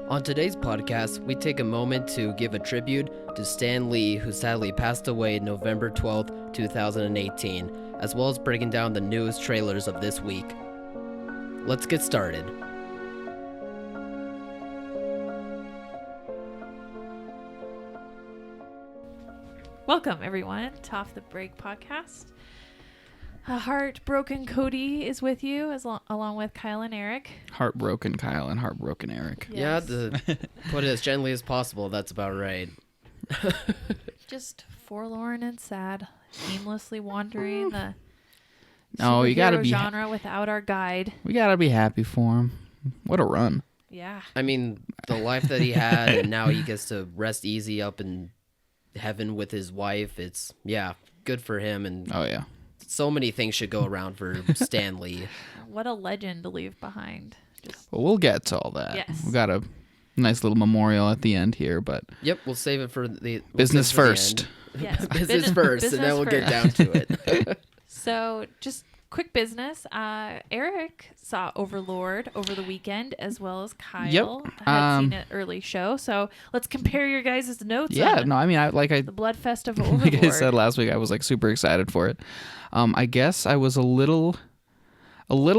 On today's podcast, we take a moment to give a tribute to Stan Lee, who sadly passed away November 12th, 2018, as well as breaking down the newest trailers of this week. Let's get started. Welcome, everyone, to Off the Break podcast. A heartbroken Cody is with you, along with Kyle and Eric. Heartbroken Kyle and heartbroken Eric. Yes. Yeah, to put it as gently as possible, that's about right. Just forlorn and sad, aimlessly wandering the You gotta be genre without our guide. We gotta be happy for him. What a run! Yeah. I mean, the life that he had, and now he gets to rest easy up in heaven with his wife. It's, good for him. And Oh yeah. so many things should go around for Stan Lee. What a legend to leave behind. Well, we'll get to all that. Yes. We got a nice little memorial at the end here, but Yep, we'll save it for the business first. Yes. business first, and then we'll get down to it. So, just quick business. Eric saw Overlord over the weekend, as well as Kyle had seen it early show. So let's compare your guys' notes. Yeah, on no, I mean, the Bloodfest of Overlord. like I said last week, I was like super excited for it. I guess I was a little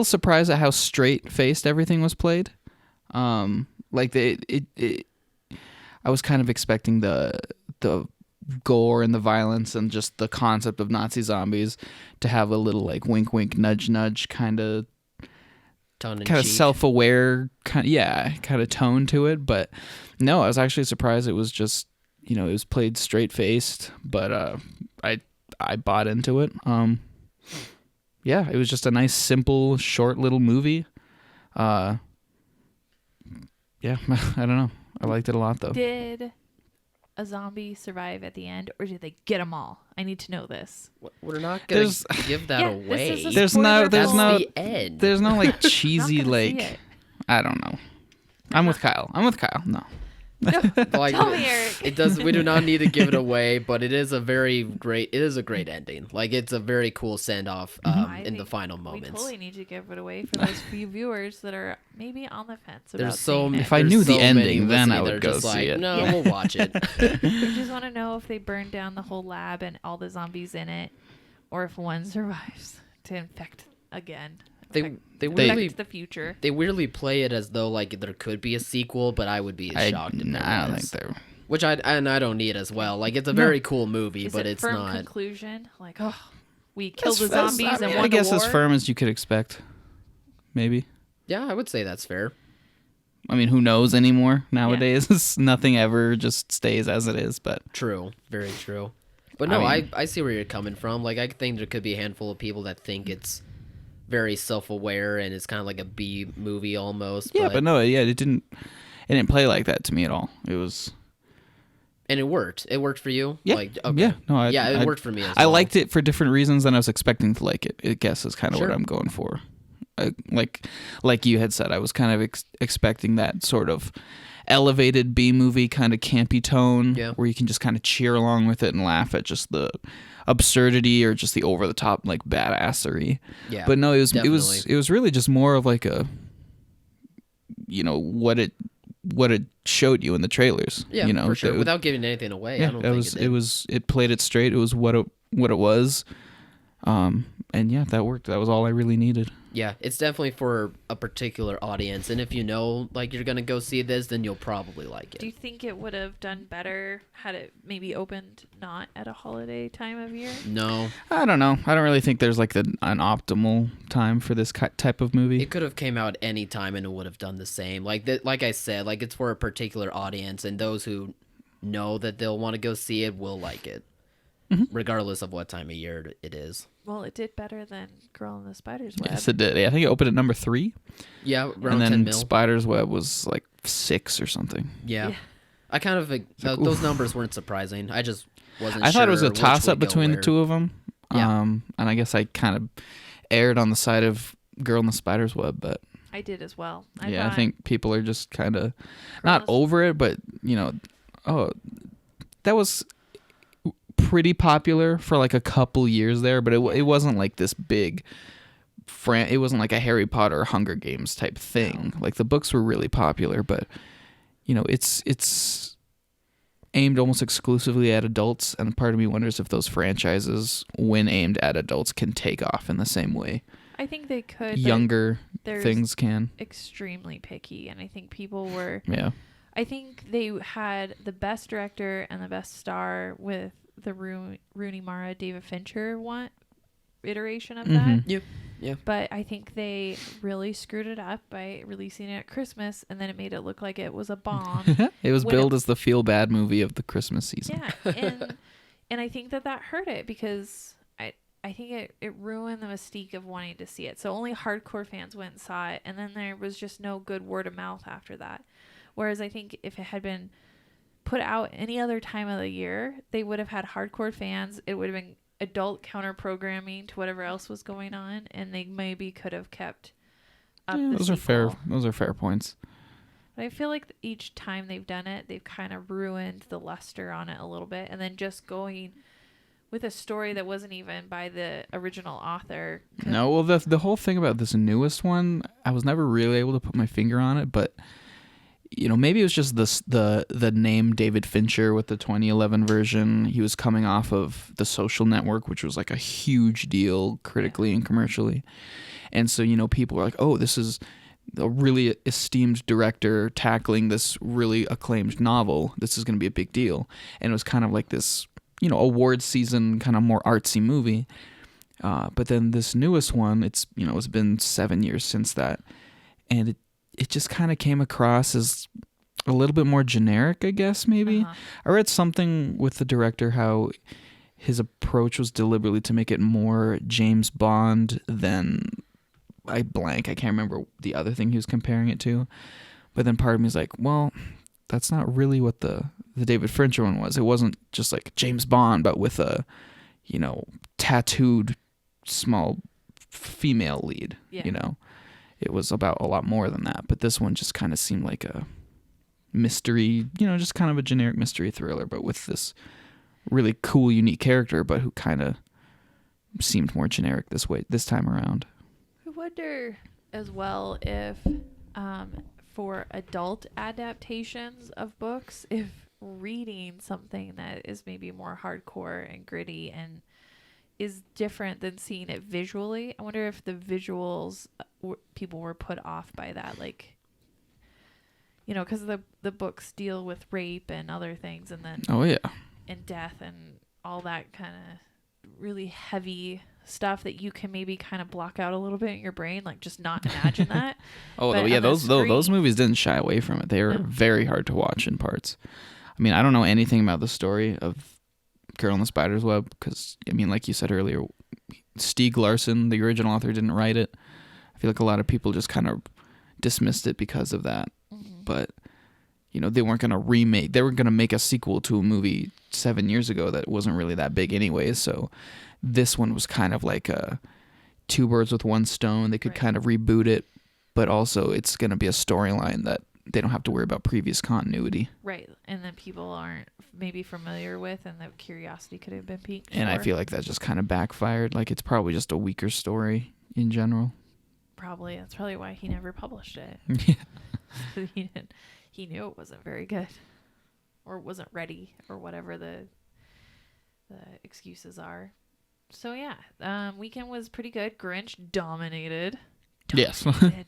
surprised at how straight faced everything was played. I was kind of expecting the gore and the violence and just the concept of Nazi zombies to have a little like wink wink nudge nudge kind of self-aware kind of tone to it, but no, I was actually surprised it was just, it was played straight faced, but I bought into it. It was just a nice simple short little movie. I don't know, I liked it a lot though. Did a zombie survive at the end, or did they get them all? I need to know this. We're not gonna give that away. There's no the end. There's no like cheesy like I don't know. I'm with Kyle. No. No, Like, tell me, Eric. It does. We do not need to give it away, but it is a great ending. Like, it's a very cool send off in the final moments. We totally need to give it away for those few viewers that are maybe on the fence about There's so seeing it. If I knew the ending, then I would go see it. No, we'll watch it. We just want to know if they burn down the whole lab and all the zombies in it, or if one survives to infect again. They affect the future. They weirdly play it as though like there could be a sequel, but I would be shocked if there I don't was. think there. Which I don't need as well. Like, it's a very cool movie, Is but it it's firm not. Conclusion, like, we killed the zombies and won I guess the war? as firm as you could expect. Maybe. Yeah, I would say that's fair. I mean, who knows anymore nowadays? Nothing ever just stays as it is. But True, very true. But no, I see where you're coming from. Like, I think there could be a handful of people that think it's very self-aware and it's kind of like a B movie almost. Yeah, but no, it didn't play like that to me at all. It was, and it worked. It worked for you. Yeah, like, okay. yeah, no, it worked for me. As I well. liked it for different reasons than I was expecting to like it. I guess is kind of what I'm going for. Like you had said, I was kind of expecting that sort of elevated B movie kind of campy tone, where you can just kind of cheer along with it and laugh at just the absurdity or just the over the top like badassery. Yeah, but no, it was really just more of like a, what it showed you in the trailers. Yeah, for sure. Without giving anything away. Yeah, I don't think it played it straight. It was what it was. And yeah, that worked. That was all I really needed. Yeah, it's definitely for a particular audience, and if you know, like, you're gonna go see this, then you'll probably like it. Do you think it would have done better had it maybe opened not at a holiday time of year? No. I don't know. I don't really think there's like an optimal time for this type of movie. It could have came out any time and it would have done the same. Like I said, like, it's for a particular audience, and those who know that they'll want to go see it will like it, regardless of what time of year it is. Well, it did better than Girl in the Spider's Web. Yes, it did. I think it opened at number 3. Yeah, around and then 10 mil. Spider's Web was like 6 or something. Yeah. I kind of those numbers weren't surprising. I just wasn't. I sure thought it was a toss up which way between go the two of them. Yeah. And I guess I kind of erred on the side of Girl in the Spider's Web, but I did as well. I think people are just kind of not over it, but that was pretty popular for like a couple years there, but it wasn't like this big it wasn't like a Harry Potter or Hunger Games type thing. Like, the books were really popular, but it's aimed almost exclusively at adults, and part of me wonders if those franchises, when aimed at adults, can take off in the same way I think they could. younger things can. Extremely picky, and I think people were. Yeah. I think they had the best director and the best star with the Rooney Mara David Fincher iteration of that. Yep. Yeah. But I think they really screwed it up by releasing it at Christmas, and then it made it look like it was a bomb. It was billed as the feel-bad movie of the Christmas season. Yeah, and I think that hurt it because I think it ruined the mystique of wanting to see it. So only hardcore fans went and saw it, and then there was just no good word of mouth after that. Whereas I think if it had been put out any other time of the year, they would have had hardcore fans. It would have been adult counter programming to whatever else was going on, and they maybe could have kept up the those sequel. Those are fair points. But I feel like each time they've done it, they've kind of ruined the luster on it a little bit, and then just going with a story that wasn't even by the original author. No, well, the whole thing about this newest one, I was never really able to put my finger on it, but maybe it was just the name David Fincher with the 2011 version. He was coming off of The Social Network, which was like a huge deal critically and commercially. And so, people were like, oh, this is a really esteemed director tackling this really acclaimed novel. This is going to be a big deal. And it was kind of like this, awards season kind of more artsy movie. But then this newest one, it's been 7 years since that. And it just kind of came across as a little bit more generic, I guess, maybe. I read something with the director how his approach was deliberately to make it more James Bond than I can't remember the other thing he was comparing it to. But then part of me is like, well, that's not really what the David Fincher one was. It wasn't just like James Bond, but with a, tattooed small female lead, It was about a lot more than that, but this one just kind of seemed like a mystery, just kind of a generic mystery thriller, but with this really cool, unique character, but who kind of seemed more generic this time around. I wonder as well if for adult adaptations of books, if reading something that is maybe more hardcore and gritty and is different than seeing it visually. I wonder if the visuals people were put off by that, like, because the books deal with rape and other things, and then and death and all that kind of really heavy stuff that you can maybe kind of block out a little bit in your brain, like just not imagine that. Those movies didn't shy away from it. They were very hard to watch in parts. I mean, I don't know anything about the story of Girl in the Spider's Web because, like you said earlier, Stieg Larsson, the original author, didn't write it. I feel like a lot of people just kind of dismissed it because of that. Mm-hmm. But, they weren't going to remake. They were going to make a sequel to a movie 7 years ago that wasn't really that big anyways. So this one was kind of like two birds with one stone. They could kind of reboot it, but also it's going to be a storyline that they don't have to worry about previous continuity. Right. And then people aren't maybe familiar with, and the curiosity could have been piqued. And I feel like that just kind of backfired. Like, it's probably just a weaker story in general. Probably. That's probably why he never published it. Yeah. He knew it wasn't very good, or wasn't ready, or whatever the excuses are. So yeah, weekend was pretty good. Grinch dominated. Yes.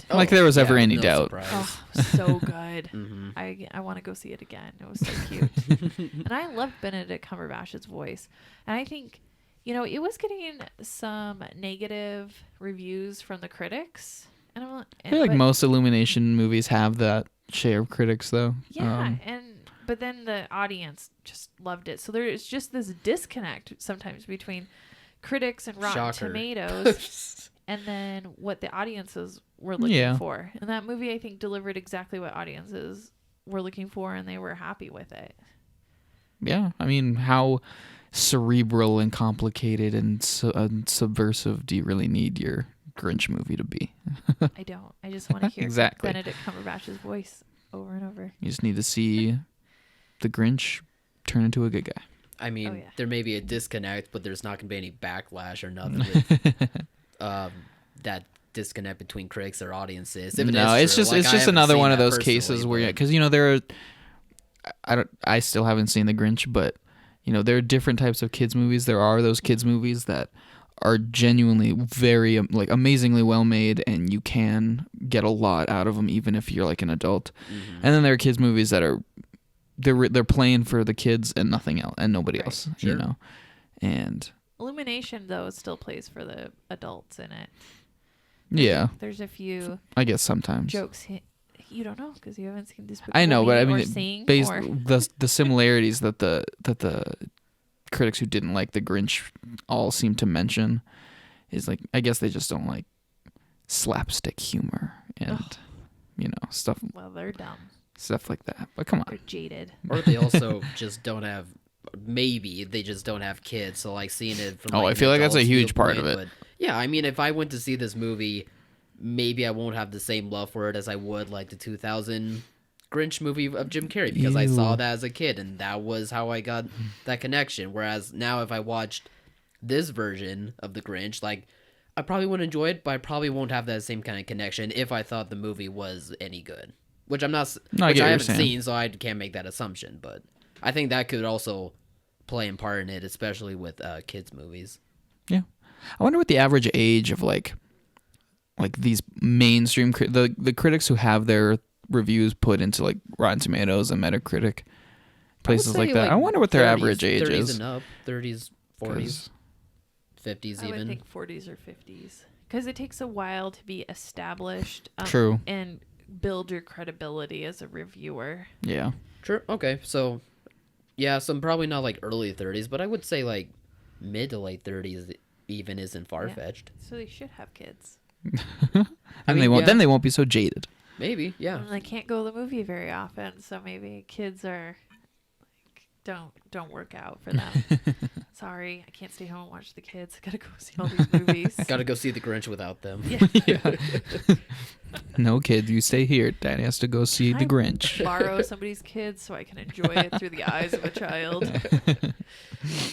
Like there was ever any doubt. Oh, so good. Mm-hmm. I want to go see it again. It was so cute. And I love Benedict Cumberbatch's voice. And I think, it was getting some negative reviews from the critics. And I feel like most Illumination movies have that share of critics, though. Yeah, but then the audience just loved it. So there's just this disconnect sometimes between critics and Rotten Tomatoes. And then what the audiences were looking for. And that movie, I think, delivered exactly what audiences were looking for, and they were happy with it. Yeah. I mean, how cerebral and complicated and subversive do you really need your Grinch movie to be? I don't. I just want to hear Benedict Cumberbatch's voice over and over. You just need to see the Grinch turn into a good guy. I mean, there may be a disconnect, but there's not going to be any backlash or nothing. That disconnect between critics or audiences. If it No, is it's true. just Like, it's I just haven't another seen one of that those personally, cases where, but- because there are, I still haven't seen The Grinch, but there are different types of kids movies. There are those kids movies that are genuinely very like amazingly well made, and you can get a lot out of them even if you're like an adult. Mhm. And then there are kids movies that are they're playing for the kids and nothing else and nobody Right. else, Sure. And Illumination, though, still plays for the adults in it. yeah, There's a few I guess sometimes. jokes you don't know because you haven't seen this. I know, but I mean, based or... the similarities that the critics who didn't like The Grinch all seem to mention is like, I guess they just don't like slapstick humor and stuff Well, they're dumb. like that. But come They're on, jaded. Or they also just don't have. Maybe they just don't have kids, so like seeing it from. Oh, like, I feel an like that's a adult's huge part of viewpoint, it. But yeah, I mean, if I went to see this movie, maybe I won't have the same love for it as I would like the 2000 Grinch movie of Jim Carrey, because I saw Ew. that as a kid and that was how I got that connection. Whereas now, if I watched this version of the Grinch, like, I probably wouldn't enjoy it, but I probably won't have that same kind of connection if I thought the movie was any good. Which I'm not. No, I which get I what you're haven't saying. seen, so I can't make that assumption. But I think that could also play in part in it, especially with kids movies. yeah. I wonder what the average age of like these mainstream the critics who have their reviews put into like Rotten Tomatoes and Metacritic, places like that. I wonder what their average age 30s is. and up, 30s, 40s, 50s I would even. think 40s or 50s because it takes a while to be established. True. And build your credibility as a reviewer. Yeah. Sure. Okay. So, yeah, so probably not like early 30s, but I would say like mid to late 30s even isn't far-fetched. So they should have kids. And then they won't be so jaded. Maybe, yeah. And they can't go to the movie very often, so maybe kids are like don't work out for them. Sorry, I can't stay home and watch the kids. I gotta go see all these movies. Gotta go see The Grinch without them. Yeah. No, kid, you stay here. Daddy has to go see The Grinch. Borrow somebody's kids so I can enjoy it through the eyes of a child.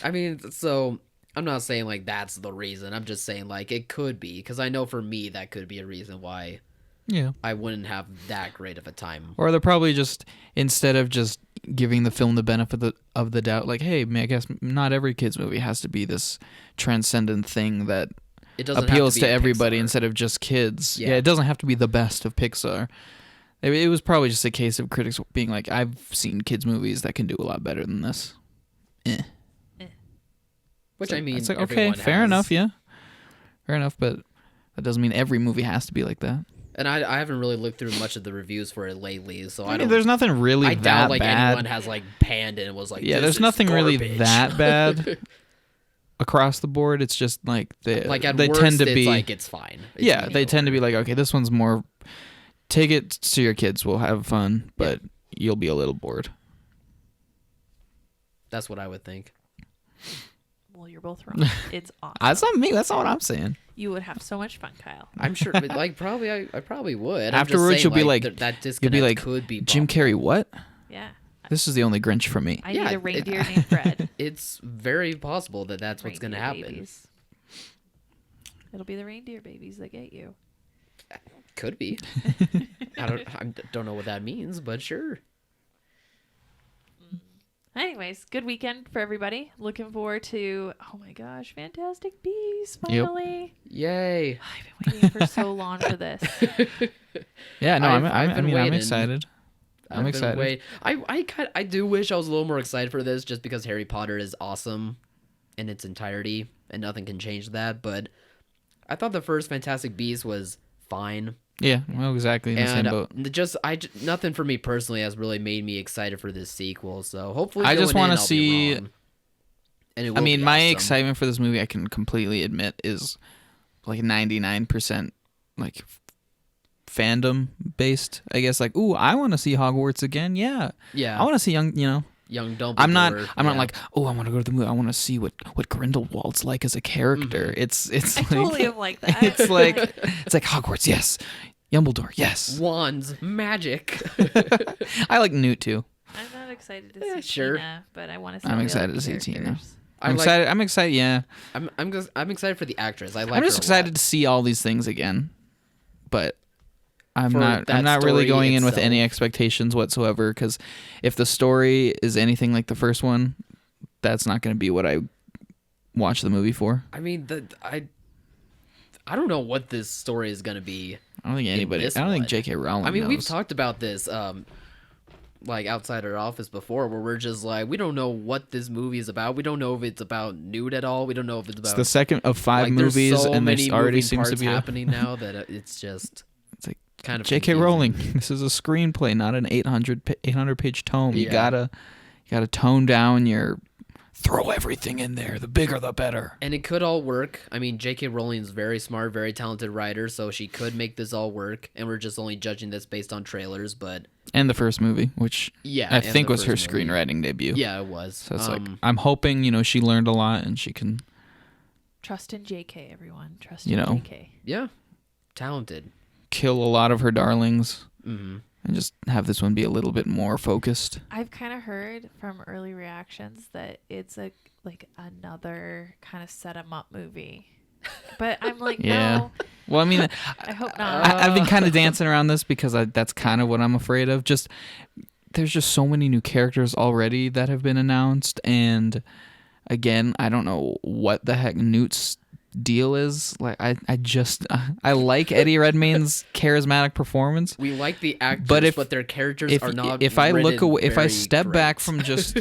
I mean, so I'm not saying like that's the reason. I'm just saying like it could be, because I know for me that could be a reason why Yeah. I wouldn't have that great of a time. Or they're probably just, instead of just giving the film the benefit of the doubt, like, hey, I guess not every kids movie has to be this transcendent thing that It doesn't appeals have to, be to everybody Pixar. instead of just kids. Yeah. Yeah, it doesn't have to be the best of Pixar. It was probably just a case of critics being like, I've seen kids movies that can do a lot better than this. Which I mean, it's like, okay, everyone fair has. enough, yeah. Fair enough, but that doesn't mean every movie has to be like that. And I haven't really looked through much of the reviews for it lately, so I mean, don't. there's nothing really I that doubt like bad. anyone has like panned it and was like, Yeah, this there's is nothing really garbage. that bad across the board. It's just like they at worst, tend to it's be like it's fine. It's yeah, they mediocre. tend to be like, okay, this one's more. Take it to your kids. We'll have fun, but you'll be a little bored. That's what I would think. Well, you're both wrong. It's awesome. That's not me. That's not what I'm saying. You would have so much fun, Kyle. I'm sure, but like probably I probably would. I'm just Afterwards, saying, you'll be like, that disconnect You'll be like, could be Jim problematic. Carrey. What? Yeah. This is the only Grinch for me. I Yeah, need a it- reindeer named Fred. It's very possible that that's what's going to Reindeer happen. babies. It'll be the reindeer babies that get you. Could be. I don't know what that means, but sure. Anyways, good weekend for everybody. Looking forward to, oh my gosh, Fantastic Beasts, Yep. finally. Yay. I've been waiting for so long for this. Yeah, no, I've been I'm waiting. excited. I've I'm been excited. I do wish I was a little more excited for this, just because Harry Potter is awesome in its entirety, and nothing can change that. But I thought the first Fantastic Beasts was fine, Yeah, well, exactly in the same and boat. nothing for me personally has really made me excited for this sequel. So hopefully, I just want wanna to see- And it I will mean, be my awesome. excitement for this movie, I can completely admit, is like 99% like fandom based. I guess like, ooh, I want to see Hogwarts again. Yeah, Yeah, I want to see young young Dumbledore. I'm not yeah. like, oh, I want to go to the movie. I want to see what Grindelwald's like as a character. Mm-hmm. It's I like, totally am like that. it's like Hogwarts, yes. Dumbledore, yes. wands, magic. I like Newt too. I'm not excited to see sure. Tina, but I want to see I'm all the excited other to see Tina. characters. I like- I'm excited. Yeah, I'm excited for the actress. I like. I'm just her a lot. excited to see all these things again. but I'm For not that really story going in with any itself. expectations whatsoever, because if the story is anything like the first one, that's not going to be what I watch the movie for. I mean, I don't know what this story is gonna be. I don't think anybody. this I don't think one. J.K. Rowling. I mean, knows. we've talked about this, like outside our office before, where we're just like, we don't know what this movie is about. We don't know if it's about nude at all. We don't know if it's about. It's the second of 5 like, there's movies, so and there many already moving seems to parts be happening now that it's just It's like kind of J.K. confusing. Rowling. This is a screenplay, not an 800 page tome. You Yeah. gotta tone down your. Throw everything in there. The bigger, the better. And it could all work. I mean, J.K. Rowling's very smart, very talented writer, so she could make this all work. And we're just only judging this based on trailers, but And the first movie, which yeah, I and think the was her first movie. screenwriting debut. Yeah, it was. So it's like, I'm hoping, she learned a lot and she can, Trust in JK, everyone. Trust You in know. JK. yeah, talented. kill a lot of her darlings Mm-hmm. and just have this one be a little bit more focused. I've kind of heard from early reactions that it's another kind of set 'em up movie. But I'm like, Yeah. no, Well, I mean, I hope not. I've been kind of dancing around this because that's kind of what I'm afraid of. Just there's just so many new characters already that have been announced, and again, I don't know what the heck Newt's deal is. Like, I like Eddie Redmayne's charismatic performance. We like the actors, But but if- their characters If are not. if I look written away, if I very step back great. from just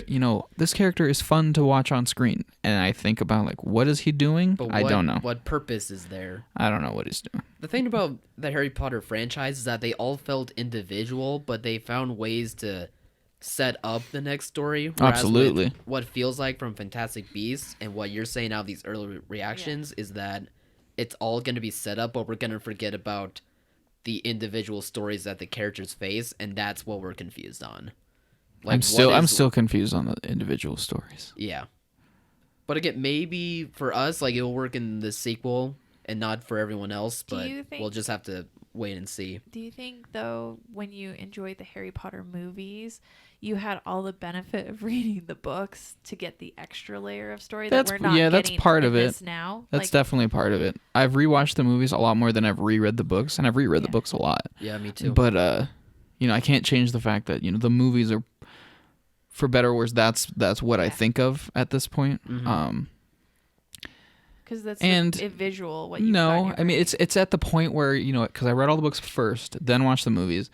this character is fun to watch on screen, and I think about like what is he doing? But I don't know. what purpose is there. I don't know what he's doing. The thing about the Harry Potter franchise is that they all felt individual, but they found ways to set up the next story. Whereas Absolutely. with what feels like from Fantastic Beasts and what you're saying out of these early reactions is that it's all going to be set up, but we're going to forget about the individual stories that the characters face, and that's what we're confused on. Like, I'm still confused on the individual stories. Yeah. But again, maybe for us, like, it'll work in the sequel and not for everyone else, Do but you think- we'll just have to wait and see. Do you think, though, when you enjoyed the Harry Potter movies, you had all the benefit of reading the books to get the extra layer of story that we're not that's getting part in of it. this now? That's definitely part of it. I've rewatched the movies a lot more than I've reread the books, and I've reread the books a lot. Yeah, me too. But I can't change the fact that the movies are, for better or worse, that's what I think of at this point. Mm-hmm. Because that's and a visual. What you No, I mean it's at the point where because I read all the books first, then watched the movies,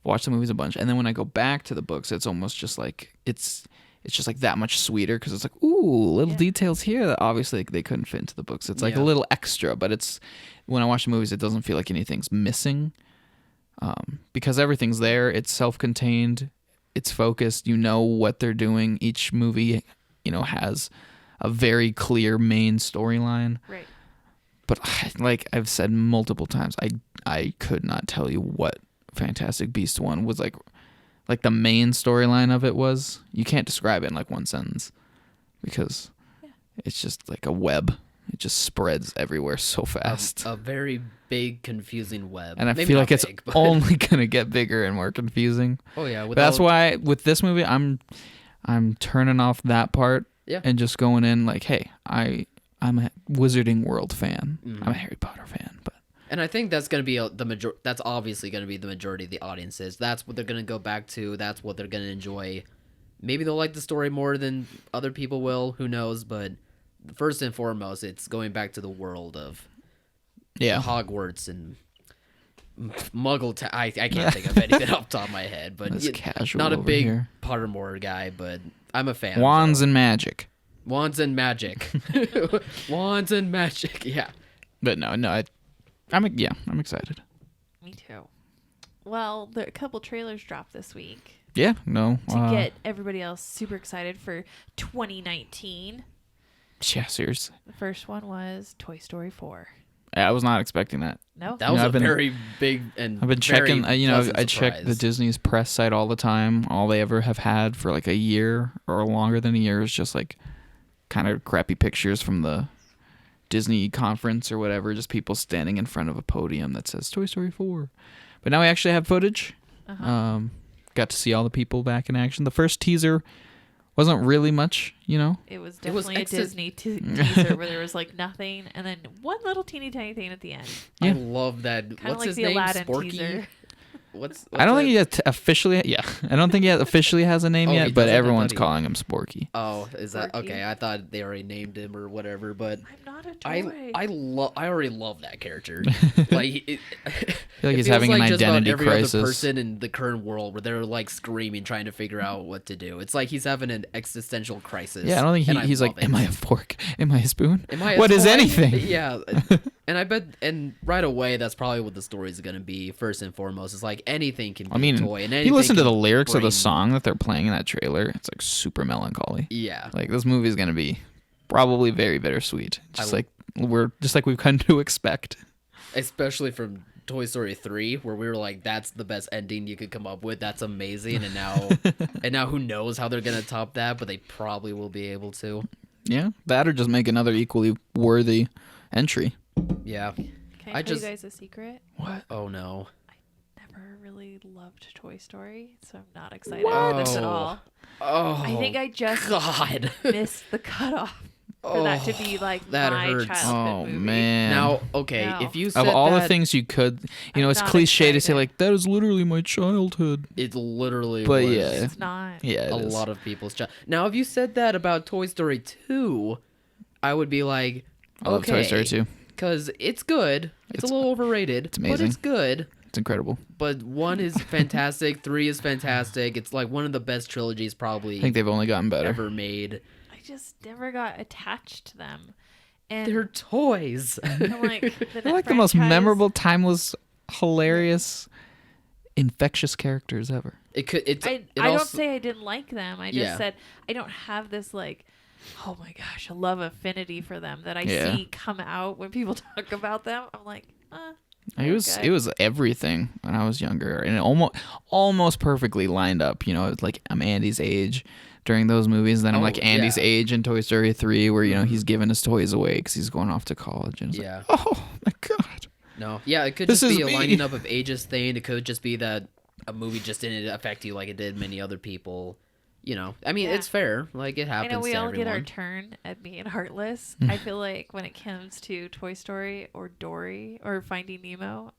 watched the movies a bunch, and then when I go back to the books, it's almost just like it's just like that much sweeter because it's like little details here that obviously they couldn't fit into the books. It's like a little extra, but it's when I watch the movies, it doesn't feel like anything's missing because everything's there. It's self-contained, it's focused. You know what they're doing. Each movie, has a very clear main storyline. Right. But like I've said multiple times, I could not tell you what Fantastic Beasts 1 was like the main storyline of it was. You can't describe it in like one sentence because it's just like a web. It just spreads everywhere so fast. A very big, confusing web. And I Maybe feel not like it's big, but- only going to get bigger and more confusing. Oh, yeah. But that's why with this movie, I'm turning off that part. Yeah. And just going in like, hey, I'm a Wizarding World fan. Mm-hmm. I'm a Harry Potter fan, but And I think that's going to be that's obviously going to be the majority of the audiences. That's what they're going to go back to. That's what they're going to enjoy. Maybe they'll like the story more than other people will. Who knows? But first and foremost, it's going back to the world of Hogwarts and Muggle. I can't think of anything off the top of my head. But That's casual not a over big here. Pottermore guy, but I'm a fan. Wands and magic. Wands and magic. Wands and magic. Yeah. But no, I'm excited. Me too. Well, there a couple trailers dropped this week Yeah, no. to get everybody else super excited for 2019. Yeah, seriously. The first one was Toy Story 4. I was not expecting that. No? That was I've been- very big and I've been checking, very I pleasant check the surprise. Disney's press site all the time. All they ever have had for like a year or longer than a year is just like kind of crappy pictures from the Disney conference or whatever, just people standing in front of a podium that says Toy Story 4. But now we actually have footage. Uh-huh. Got to see all the people back in action. The first teaser wasn't really much, you know. It was definitely a Disney teaser where there was like nothing, and then one little teeny tiny thing at the end. I love that. Kind of What's like his the name? Aladdin Sporky. teaser. What's I don't it? think he officially. Yeah, I don't think he officially has a name Oh, he yet, but doesn't? I everyone's thought he- calling him Sporky. Oh, is that Sporky. okay? I thought they already named him or whatever, but I'm not a toy. I already love that character. Like, I feel like he's having an just about identity every crisis. other person in the current world where they're like screaming, trying to figure out what to do. It's like he's having an existential crisis. Yeah, I don't think and he's love like, it. am I a fork? Am I a spoon? Am I a What is toy? anything? Yeah. And I bet, and right away, that's probably what the story is going to be. First and foremost, it's like anything can be a toy, and anything you listen to the can lyrics of the bring- song that they're playing in that trailer. It's like super melancholy. Yeah, Like this movie is gonna be probably very bittersweet, just I- like we've come to expect. especially from Toy Story 3, where we were like, "That's the best ending you could come up with. That's amazing." And now, who knows how they're gonna top that? But they probably will be able to. Yeah, that or just make another equally worthy entry. Yeah. Can I I tell just- you guys a secret? What? Oh no. Never really loved Toy Story, so I'm not excited about this at What? all. Oh. I think I just God. missed the cutoff for that to be like that my hurts. childhood Oh movie. man! Now, okay, No. if you said of all that, the things you could, you know, I'm it's not cliche to say excited. like that is literally my childhood. it literally But was yeah. It's not. Yeah, it a is. lot of people's child. Now, if you said that about Toy Story 2, I would be like, I love Toy Story 2. because it's good. It's a little overrated, it's but amazing. it's good. It's incredible. But 1 is fantastic, 3 is fantastic. It's like one of the best trilogies probably I think they've only gotten better. ever made. I just never got attached to them. And They're toys. I'm like, They're like the most memorable, timeless, hilarious, infectious characters ever. It could. It I don't also, say I didn't like them. I just Yeah. said I don't have this like, oh my gosh, a love affinity for them that I Yeah. see come out when people talk about them. I'm like, It was everything when I was younger, and it almost perfectly lined up. You know, it was like I'm Andy's age during those movies. Then I'm Oh, like Andy's yeah. age in Toy Story 3, where you know he's giving his toys away because he's going off to college, and it's Yeah. like, oh my god, No. Yeah, it could This just is be a me. lining up of ages thing. It could just be that a movie just didn't affect you like it did many other people. You know, I mean, Yeah. it's fair. Like, it I happens know we to all everyone. get our turn at being heartless. Mm. I feel like when it comes to Toy Story or Dory or Finding Nemo,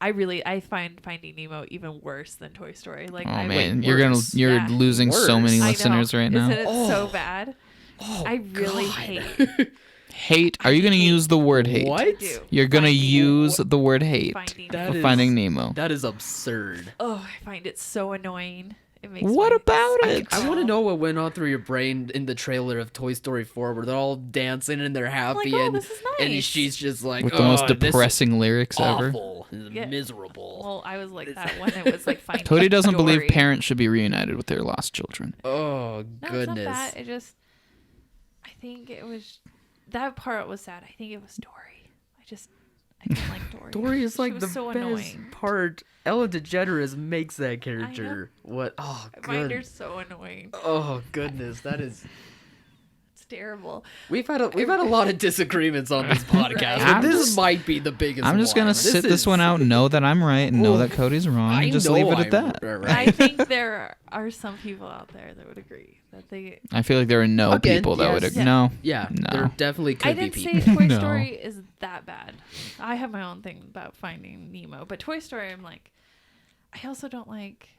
I find Finding Nemo even worse than Toy Story. Like, oh I man, wait, you're worse. you're Yeah. losing so many Worse. I know. listeners right now. Isn't it so Oh. bad? Oh, I really God. hate. Hate? Are you gonna use the word hate? What? I do. You're gonna Finding- use the word hate Finding That Nemo. is- Finding Nemo. That is absurd. Oh, I find it so annoying. It makes What my about skin it? I want crawl. to know what went on through your brain in the trailer of Toy Story 4 where they're all dancing and they're happy oh, and, this is and nice. she's just like, With the most "Oh, this is depressing lyrics ever. awful, Yeah. miserable. Well, I was like that one. It was like Finding Cody doesn't Dory. believe parents should be reunited with their lost children. Oh, No, goodness. it's not bad. It just, I think it was, that part was sad. I think it was Dory. I didn't like Dory. Dory is She like was the so best annoying. part. Ellen DeGeneres makes that character. What? Oh, I find her good. so annoying. Oh, goodness. That is. It's terrible. We've had a lot of disagreements on this podcast, Right. but this just- might be the biggest. I'm just gonna one. sit this is- one out, know that I'm right, and know Oof. that Cody's wrong, I and just know leave it at I'm that. right. I think there are some people out there that would agree that they. I feel like there are no Again, people that would yes. no. Yeah, No. there definitely could I be didn't people. say Toy No. Story is that bad. I have my own thing about Finding Nemo, but Toy Story, I'm like, I also don't like.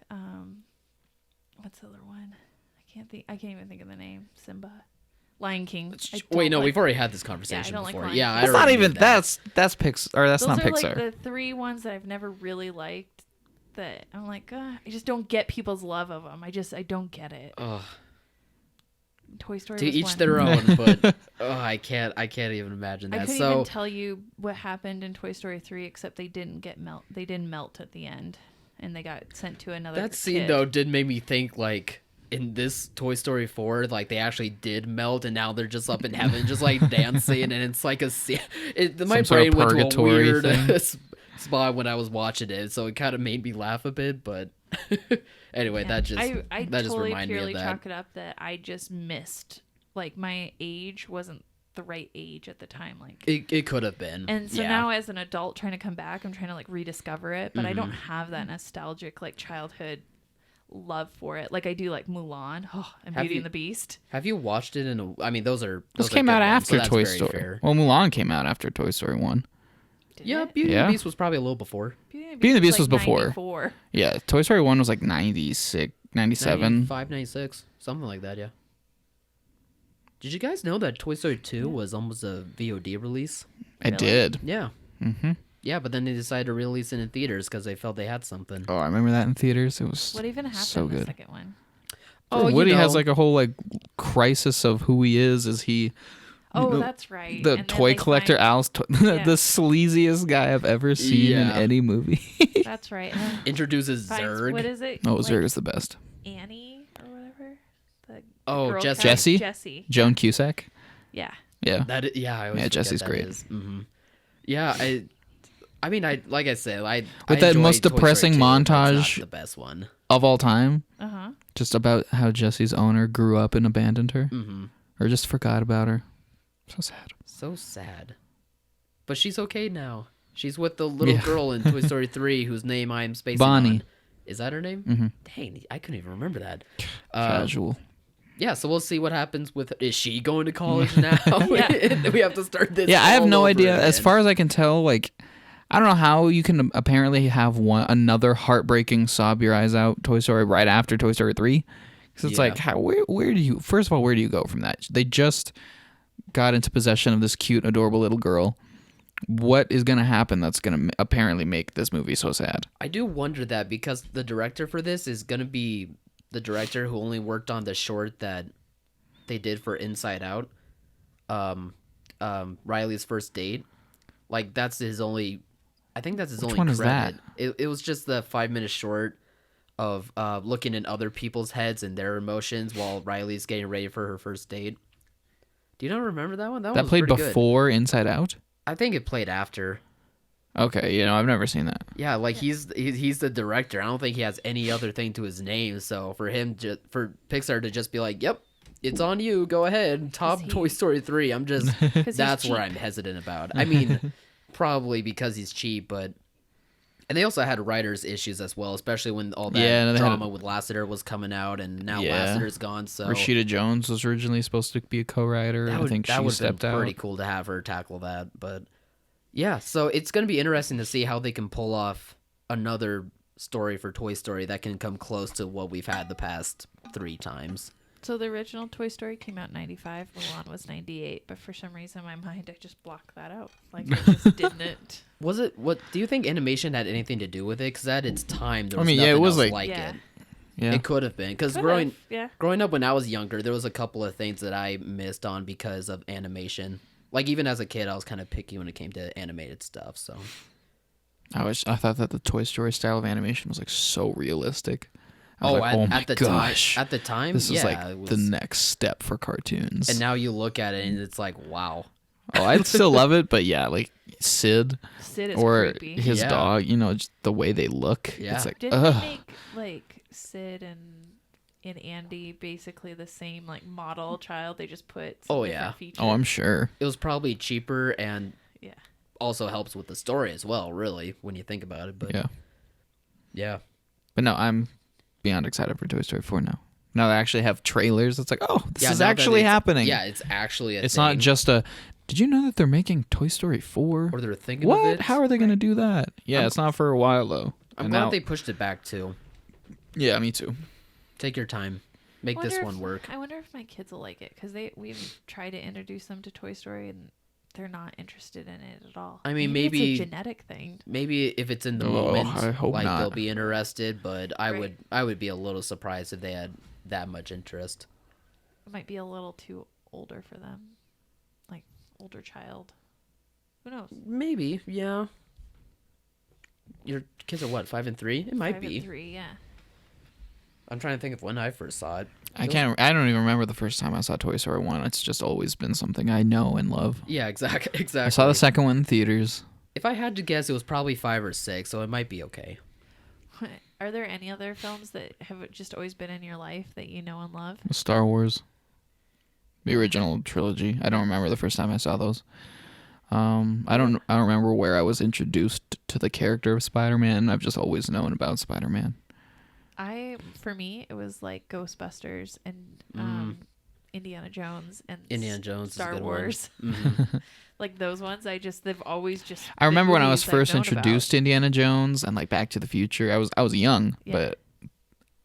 What's the other one? I can't even think of the name. Simba, Lion King. I Wait, don't no, like- we've already had this conversation don't like before. Lion Yeah, King. I That's not already even knew that. that's Pixar or that's Those not are Pixar. like the three ones that I've never really liked. That I'm like, I just don't get people's love of them. I don't get it. Ugh. Toy Story. To was each one. their own, but I can't even imagine I that. couldn't So even tell you what happened in Toy Story 3, except they didn't melt. They didn't melt at the end, and they got sent to another. that scene kid. though did make me think like in this Toy Story 4, like they actually did melt, and now they're just up in heaven, just like dancing, and it's like my Some brain sort of went to a purgatory weird thing. spot when I was watching it, so it kind of made me laugh a bit. But anyway, Yeah. that just I that just totally reminded me purely of that. chalk it up that I just missed. Like my age wasn't the right age at the time. Like It could have been. And so yeah. now as an adult trying to come back, I'm trying to like rediscover it, but I don't Mm-hmm. have that nostalgic like childhood love for it like I do like Mulan and Beauty and the Beast. Have you watched it I mean, those came out after Toy very Story. Fair. Well, Mulan came out after Toy Story 1. Yeah, Beauty and the Beast was probably a little before. Beauty and the Beast was before. 94. Yeah, Toy Story 1 was like 96, 97. 95, 96, something like that, yeah. Did you guys know that Toy Story 2 was almost a VOD release? I did. Yeah. Mm-hmm. Yeah, but then they decided to release it in theaters because they felt they had something. Oh, I remember that in theaters. It was What even happened so in the good. second one? Oh, Woody has like a whole like crisis of who he is. Is he... Oh, that's right. The And toy then collector, Al's Yeah. the sleaziest guy I've ever seen in any movie. That's right. And then Introduces finds- Zurg. What is it? Oh, Like, Zurg is the best. Annie or whatever. The Oh, girl Jessie. Jessie. Joan Cusack. Yeah. Yeah. I always forget Jessie's that great. is. Mm-hmm. Yeah, I mean, like I said, I With that enjoy most Toy Story depressing 2, but it's not montage. the best one. Of all time. Uh-huh. Just about how Jessie's owner grew up and abandoned her. Mm-hmm. Or just forgot about her. So sad. So sad. But she's okay now. She's with the little girl in Toy Story 3 whose name I'm spacing Bonnie. on. Is that her name? Mm-hmm. Dang, I couldn't even remember that. Casual. Yeah, so we'll see what happens with... Is she going to college now? Yeah. We have to start this Yeah, I have all no over idea. again. As far as I can tell, like, I don't know how you can apparently have another heartbreaking sob your eyes out Toy Story right after Toy Story 3. Because it's like, where do you... First of all, where do you go from that? They just got into possession of this cute, adorable little girl. What is going to happen that's going to apparently make this movie so sad? I do wonder that because the director for this is going to be the director who only worked on the short that they did for Inside Out, Riley's First Date. Like, that's his only... I think that's his only one credit. is that? It was just the 5-minute short of looking in other people's heads and their emotions while Riley's getting ready for her first date. Do you not remember that one? That one was played pretty good. before Inside Out? I think it played after. Okay, I've never seen that. Yeah, like he's the director. I don't think he has any other thing to his name. So for Pixar to just be like, "Yep, it's on you. Go ahead, top Toy Story 3." I'm just that's where I'm hesitant about. I mean, probably because he's cheap, but and they also had writers' issues as well, especially when all that drama with Lasseter was coming out, and now Lasseter's gone. So Rashida Jones was originally supposed to be a co-writer. I think she stepped out. Pretty cool to have her tackle that, but. Yeah, so it's going to be interesting to see how they can pull off another story for Toy Story that can come close to what we've had the past 3 times. So the original Toy Story came out in 95, Mulan was 98, but for some reason in my mind I just blocked that out. Like I just didn't. Was it what do you think animation had anything to do with it? Cuz at its time there was it nothing was else like it. Yeah. It could have been cuz growing up when I was younger, there was a couple of things that I missed on because of animation. Like, even as a kid, I was kind of picky when it came to animated stuff, so... I thought that the Toy Story style of animation was, like, so realistic. At the time, this is, like, the next step for cartoons. And now you look at it, and it's like, wow. Oh, I still love it, but yeah, like, Sid is or creepy. his dog, just the way they look. Yeah. It's like, Didn't they make, like, Sid and Andy basically the same like model child? They just put some different features. Oh, I'm sure it was probably cheaper and also helps with the story as well, really, when you think about it. But yeah. But no, I'm beyond excited for Toy Story 4 now. Now they actually have trailers. It's like, oh, this is actually happening. Yeah, it's actually it's not just a did you know that they're making Toy Story 4? Or they're thinking of it? How are they going to do that? Yeah, it's not for a while though. I'm glad they pushed it back too. Yeah, me too. Take your time. Make this one work. I wonder if my kids will like it because we've tried to introduce them to Toy Story and they're not interested in it at all. I mean, maybe it's a genetic thing. Maybe if it's in the moment, I hope not. They'll be interested. But I would be a little surprised if they had that much interest. It might be a little too older for them, like older child. Who knows? Maybe, yeah. Your kids are what, 5 and 3? It might be 5 and 3, yeah. I'm trying to think of when I first saw it. I don't even remember the first time I saw Toy Story 1. It's just always been something I know and love. Yeah, exactly. I saw the second one in theaters. If I had to guess, it was probably 5 or 6, so it might be okay. Are there any other films that have just always been in your life that you know and love? Star Wars. The original trilogy. I don't remember the first time I saw those. I don't remember where I was introduced to the character of Spider-Man. I've just always known about Spider-Man. for me, it was like Ghostbusters and Indiana Jones and Indiana Jones Star is a good Wars. One. Mm-hmm. Like those ones, they've always just. I remember when I was movies I've first known introduced to Indiana Jones and like Back to the Future. I was young, Yeah. but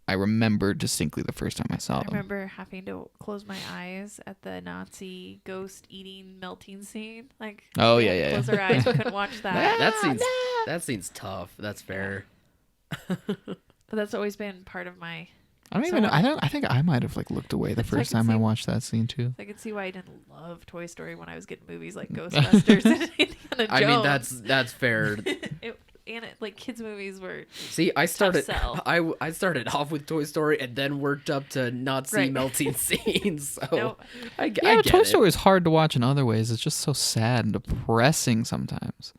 I remember distinctly the first time I saw I them. remember having to close my eyes at the Nazi ghost eating melting scene. Like, Oh, we yeah, had to yeah, close yeah. our eyes. We couldn't watch that. That scene's tough. That's fair. But that's always been part of my. I don't So even know. when I think I might have like looked away the So I first could time I see- watched that scene too. I could see why I didn't love Toy Story when I was getting movies like Ghostbusters and Indiana Jones. I mean, that's fair. Like kids' movies were. See, I started sell. I started off with Toy Story and then worked up to Nazi Right. melting scenes. So No. I Yeah, get Toy it. Story is hard to watch in other ways. It's just so sad and depressing sometimes.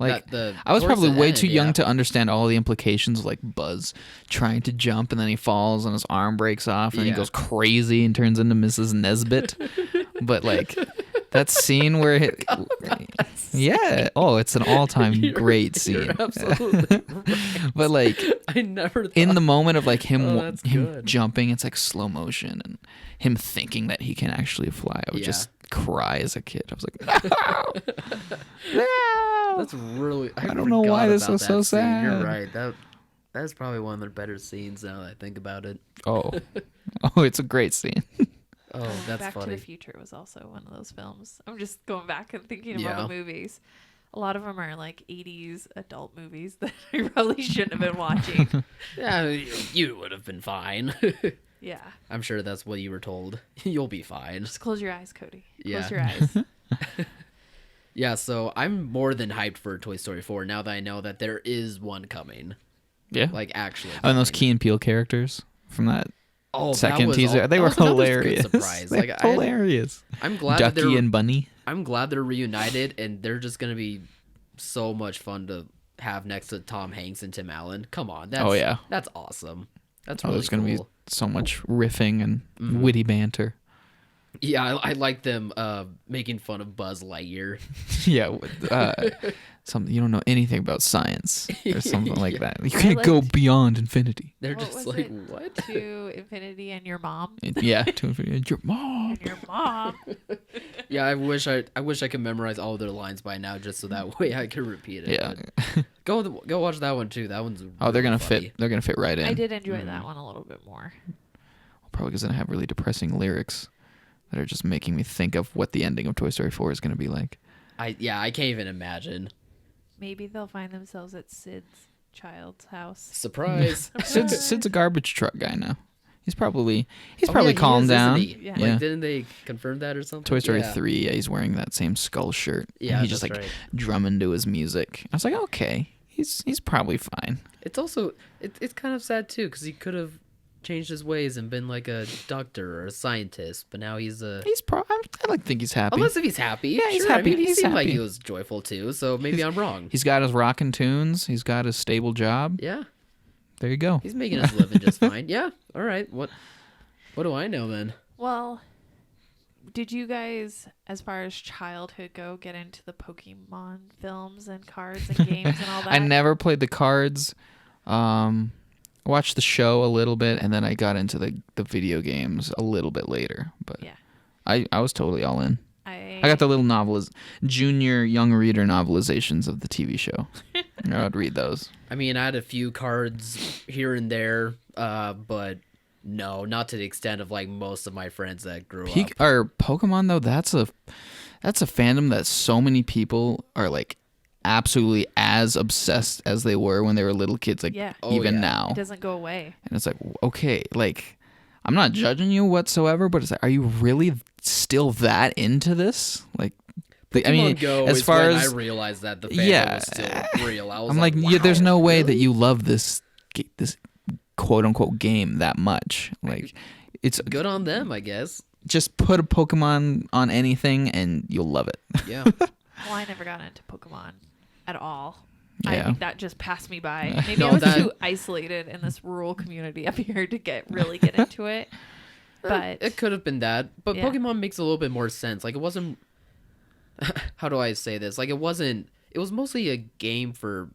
Like I was towards probably the way end, too young yeah. to understand all the implications of like Buzz trying to jump and then he falls and his arm breaks off and he Yeah. goes crazy and turns into Mrs. Nesbit. But like that scene where yeah, oh, it's an all-time great scene. You're absolutely right. But like I never thought, in the moment of like him Oh, that's him good. jumping, it's like slow motion and him thinking that he can actually fly. I would Yeah. just cry as a kid. I was like, no, no. That's really I don't know why forgot this about was so that scene. You're sad. right. That's probably one of the better scenes now that I think about it. Oh, oh, it's a great scene. Oh, that's Back funny. to the Future was also one of those films. I'm just going back and thinking of Yeah. all the movies. A lot of them are like 80s adult movies that I probably shouldn't have been watching. Yeah, you would have been fine. Yeah. I'm sure that's what you were told. You'll be fine. Just close your eyes, Cody. Yeah. Close your eyes. Yeah, so I'm more than hyped for Toy Story 4 now that I know that there is one coming. Yeah. Like, actually. And those coming. Key and Peele characters from that Oh, that second was teaser, all- they that were was another good hilarious. surprise. They're Like, hilarious. I'm glad that Ducky they're and Bunny. I'm glad they're reunited, and they're just gonna be so much fun to have next to Tom Hanks and Tim Allen. Come on, that's Oh, yeah. that's awesome. That's Oh, really there's gonna be cool. so much riffing and witty banter. Yeah, I like them making fun of Buzz Lightyear. Yeah, something you don't know anything about science or something like that. You I can't go liked- beyond infinity. They're What just was like, it? what? To Infinity and your mom. Yeah, to infinity. Your mom. And your mom. Yeah, I wish I could memorize all of their lines by now, just so that way I could repeat it. Yeah. But go watch that one too. That one's Oh, they're really gonna funny. fit. They're gonna fit right in. I did enjoy that one a little bit more. Probably because I have really depressing lyrics that are just making me think of what the ending of Toy Story 4 is gonna be like. I can't even imagine. Maybe they'll find themselves at Sid's child's house. Surprise. Sid's a garbage truck guy now. He's probably Oh, yeah, he calmed is, down. isn't he? Yeah. Like, Yeah. didn't they confirm that or something? Toy Story Yeah. 3, yeah, he's wearing that same skull shirt. Yeah, and he's just that's like right. drumming to his music. I was like, okay, he's probably fine. It's also it's kind of sad too because he could have changed his ways and been like a doctor or a scientist, but now he's a. I like to think he's happy. Unless if he's happy, Yeah, he's sure. happy. I mean, he He's seemed like happy. he was joyful too, so maybe I'm wrong. He's got his rockin' tunes. He's got his stable job. Yeah, There you go. he's making his living just fine. Yeah, all right. What do I know then? Well, did you guys, as far as childhood go, get into the Pokemon films and cards and games and all that? I never played the cards. Watched the show a little bit, and then I got into the video games a little bit later. But Yeah. I was totally all in. I I got the little junior young reader novelizations of the TV show. I would read those. I mean, I had a few cards here and there, but no, not to the extent of like most of my friends that grew up. Or Pokemon though, that's a fandom that so many people are like absolutely as obsessed as they were when they were little kids, like Yeah. Oh, even yeah. now. It doesn't go away. And it's like, okay, like I'm not judging you whatsoever, but it's like, are you really still that into this? Like, I mean, Pokemon Go as is far when as I realized that the fandom yeah, was still real. I was I'm like, wow, yeah, there's no way really? that you love this quote unquote game that much. Like, it's Good on them, I guess. just put a Pokemon on anything and you'll love it. Yeah. Well, I never got into Pokemon at all. I Yeah. think that just passed me by. Maybe No, I was that- too isolated in this rural community up here to really get into it. But It could have been that, but Yeah. Pokemon makes a little bit more sense. Like it wasn't. How do I say this? Like it wasn't. It was mostly a game for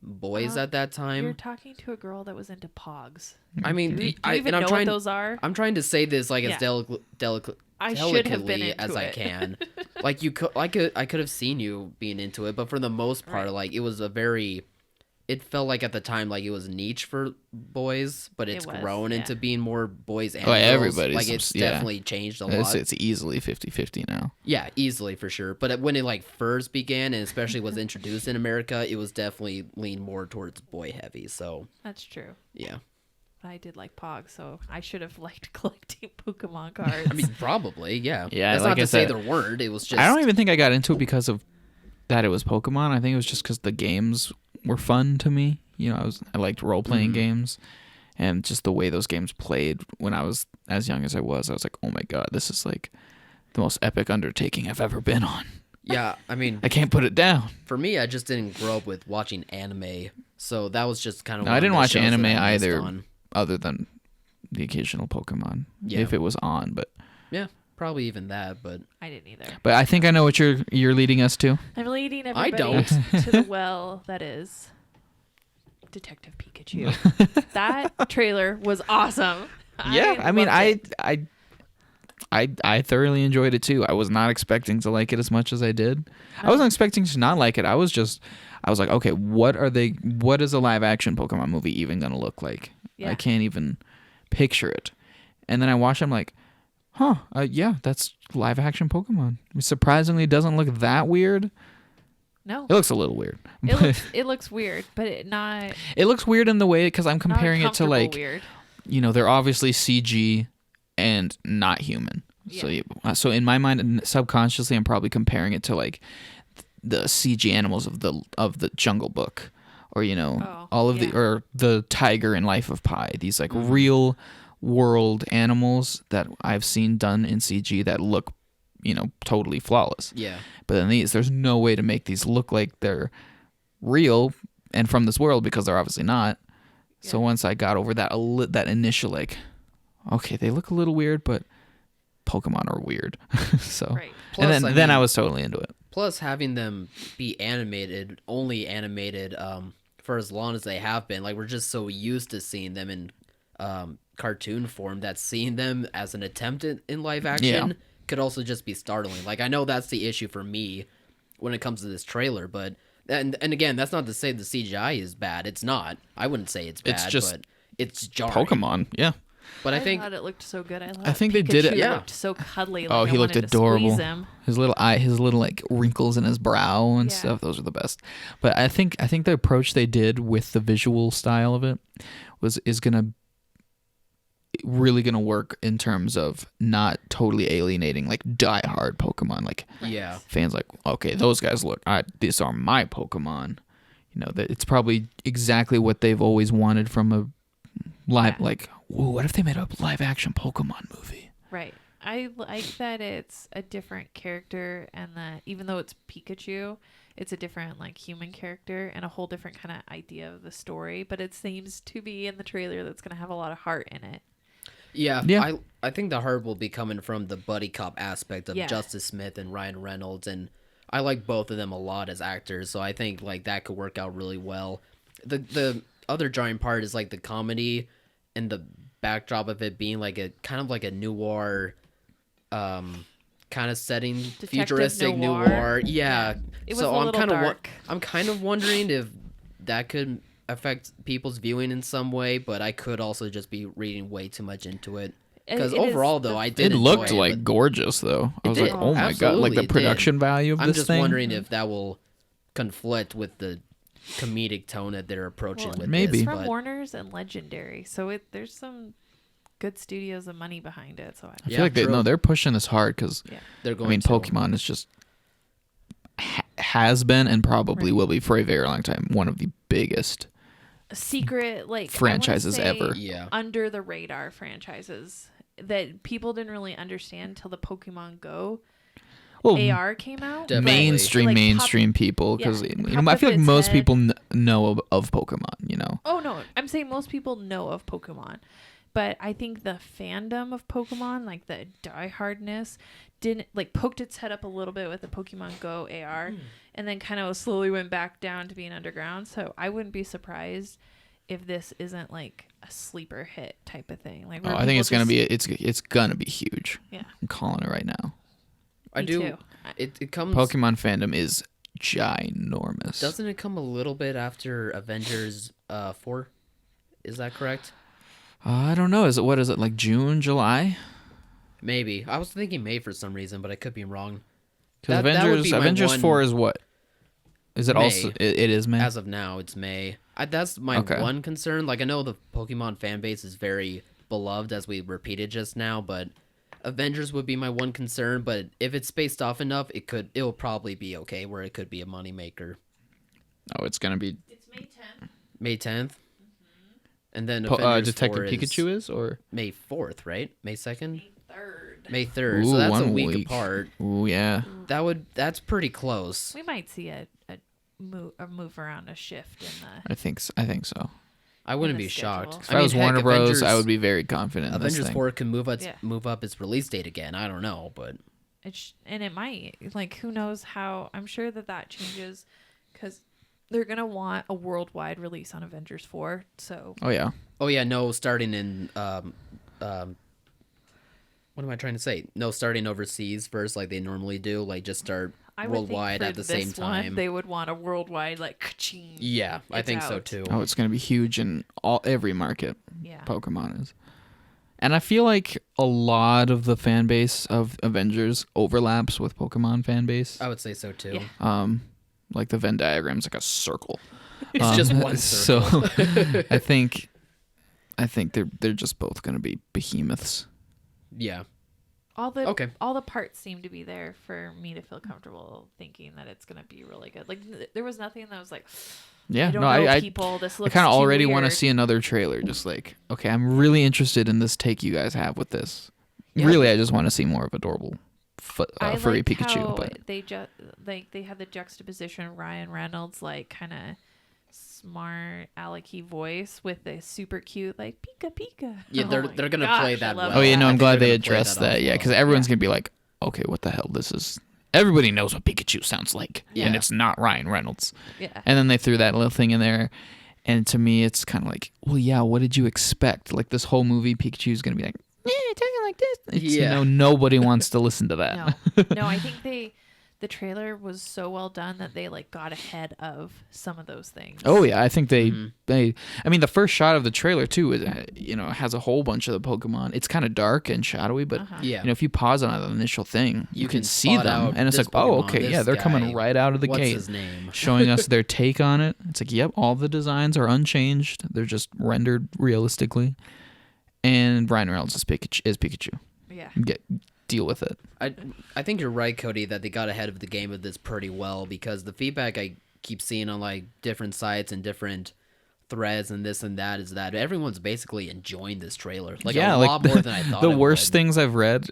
boys at that time. You're talking to a girl that was into Pogs. I mean, Do you even know what those are? I'm trying to say this like as I should have been delicately into as I it. can. Like I could have seen you being into it, but for the most part, Right. like it felt like at the time like it was niche for boys, but it's grown into being more boys and girls. Everybody's like it's definitely changed a lot. It's easily 50-50 now. Yeah, easily for sure. But when it like first began and especially was introduced in America, it was definitely leaned more towards boy heavy. So That's true. yeah. I did like Pogs, so I should have liked collecting Pokemon cards. I mean, probably, yeah. Yeah, That's like not I to say said, there weren't. It was just I don't even think I got into it because of that it was Pokemon. I think it was just because the games were fun to me. You know, I liked role playing games, and just the way those games played when I was as young as I was like, oh my god, this is like the most epic undertaking I've ever been on. Yeah, I mean, I can't put it down. for me, I just didn't grow up with watching anime, so that was just kind of. No, I didn't watch anime either, other than the occasional Pokemon, if it was on. But yeah, probably even that. But I didn't either. But I think I know what you're leading us to. I'm leading everybody don't. to the well that is Detective Pikachu. That trailer was awesome. I mean, I thoroughly enjoyed it too. I was not expecting to like it as much as I did. I wasn't expecting to not like it. I was like, okay, what is a live action Pokemon movie even gonna look like? Yeah. I can't even picture it. And then I watched it, I'm like, yeah, that's live action Pokemon. Surprisingly, it doesn't look that weird. No. It looks a little weird. It looks weird, but it looks weird in the way, because I'm comparing it to like, weird. you know, they're obviously CG and not human. Yeah. So in my mind, subconsciously, I'm probably comparing it to like the CG animals of the Jungle Book, or all of the tiger in Life of Pi. These like real world animals that I've seen done in CG that look, totally flawless. yeah, But then there's no way to make these look like they're real and from this world, because they're obviously not. Yeah. So once I got over that initial like, okay, they look a little weird, but Pokemon are weird. So right. Plus, and then I was totally into it. Plus, having them be only animated, for as long as they have been, like we're just so used to seeing them in cartoon form that seeing them as an attempt in live action could also just be startling. Like I know that's the issue for me when it comes to this trailer, but and again, that's not to say the CGI is bad. It's not. I wouldn't say it's bad, it's just but it's jarring. Pokemon, yeah. But I think thought it looked so good. I think they did it. Pikachu Yeah. looked so cuddly. Like he looked adorable. Him. His little like wrinkles in his brow and stuff. Those are the best. But I think the approach they did with the visual style of it is really gonna work in terms of not totally alienating like diehard Pokemon. Like fans like, okay, those guys these are my Pokemon. That it's probably exactly what they've always wanted from a live like. Whoa, what if they made a live action Pokemon movie? Right. I like that it's a different character, and that even though it's Pikachu, it's a different like human character and a whole different kind of idea of the story. But it seems to be in the trailer that's going to have a lot of heart in it. Yeah. I think the heart will be coming from the buddy cop aspect of Justice Smith and Ryan Reynolds, and I like both of them a lot as actors, so I think like that could work out really well. The other jarring part is like the comedy and the backdrop of it being like a kind of like a noir kind of setting, Detective futuristic noir. Yeah. It was so a little dark. I'm kind of wondering if that could affect people's viewing in some way, but I could also just be reading way too much into it. Because overall, though, I did. It looked like gorgeous, though. I was like, oh my god, like the production value of this thing. I'm just wondering if that will conflict with the comedic tone that they're approaching with. Maybe it's from Warner's and Legendary, so there's some good studios and money behind it. So I feel like they're pushing this hard because they're going. I mean, Pokemon is just has been and probably will be for a very long time one of the biggest secret like franchises ever. Under the radar franchises that people didn't really understand till the Pokemon Go AR came out. Mainstream people, because I feel like most people know of Pokemon. Oh no, I'm saying most people know of Pokemon. But I think the fandom of Pokemon, like the diehardness, didn't like poked its head up a little bit with the Pokemon Go AR, and then kind of slowly went back down to being underground. So I wouldn't be surprised if this isn't like a sleeper hit type of thing. Like, I think it's gonna be it's gonna be huge. Yeah, I'm calling it right now. I do. Too. It comes. Pokemon fandom is ginormous. Doesn't it come a little bit after Avengers 4? Is that correct? I don't know. What is it, like June, July? Maybe. I was thinking May for some reason, but I could be wrong. Because That would be my Avengers one- 4 is what? Is it May. also? It is May. As of now, it's May. That's my one concern. Like, I know the Pokemon fan base is very beloved, as we repeated just now, but Avengers would be my one concern. But if it's spaced off enough, it'll probably be okay, where it could be a moneymaker. Oh, it's gonna be It's May 10th. May 10th? And then Avengers Detective 4 Pikachu is, or May 4th, right? May 2nd? May 3rd. May 3rd. Ooh, So that's a one week week. apart. Ooh, yeah. That's pretty close. We might see a move around, a shift in the. I think so. I wouldn't the be schedule. shocked. If I was heck, Warner Bros, Avengers, I would be very confident. in this Avengers thing. 4 can move up its release date again. I don't know, but And it might, like, who knows how. I'm sure that changes because they're gonna want a worldwide release on Avengers 4. So Oh yeah. oh yeah, no, starting in what am I trying to say? No, starting overseas first, like they normally do. Like just start I would worldwide think at for the same this one, time. they would want a worldwide, like, ka-ching. Yeah, I It's think so out. too. Oh, it's gonna be huge in every market. Yeah. Pokemon is. And I feel like a lot of the fan base of Avengers overlaps with Pokemon fan base. I would say so too. Yeah. Like the Venn diagram's like a circle. It's just one circle. So I think they're just both gonna be behemoths. Yeah. All the Okay. all the parts seem to be there for me to feel comfortable thinking that it's gonna be really good. Like there was nothing that was like, Yeah, I don't no, know, I people. This I looks kind of too already want to weird. see another trailer. Just like, okay, I'm really interested in this take you guys have with this. Yeah. Really, I just want to see more of adorable I furry liked Pikachu. how But they had the juxtaposition of Ryan Reynolds, like, kind of smart Alecky voice with a super cute, like, Pika Pika. Yeah, Oh they're my gonna gosh, play I that love well. oh yeah, no, I I'm think glad they're they gonna play addressed that off that. Yeah, well. because everyone's Yeah. gonna be like, okay, what the hell? This is. Everybody knows what Pikachu sounds like, and Yeah. it's not Ryan Reynolds. Yeah. And then they threw that little thing in there, and to me, it's kind of like, well, yeah, what did you expect? Like this whole movie, Pikachu's gonna be like, talking like this. It's, Yeah. nobody wants to listen to that. No, I think the trailer was so well done that they, like, got ahead of some of those things. Oh yeah, I think they Mm-hmm. I mean the first shot of the trailer too is has a whole bunch of the Pokemon. It's kind of dark and shadowy, but Yeah. if you pause on the initial thing, you can see spot them out and it's this like, oh, Pokemon, okay, this yeah, they're coming guy. right out of the What's gate, his name? showing us their take on it. It's like, yep, all the designs are unchanged. They're just rendered realistically. And Ryan Reynolds is Pikachu. Yeah. Deal with it. I think you're right, Cody, that they got ahead of the game of this pretty well, because the feedback I keep seeing on like different sites and different threads and this and that is that everyone's basically enjoying this trailer. Like a lot more than I thought. The it worst would. things I've read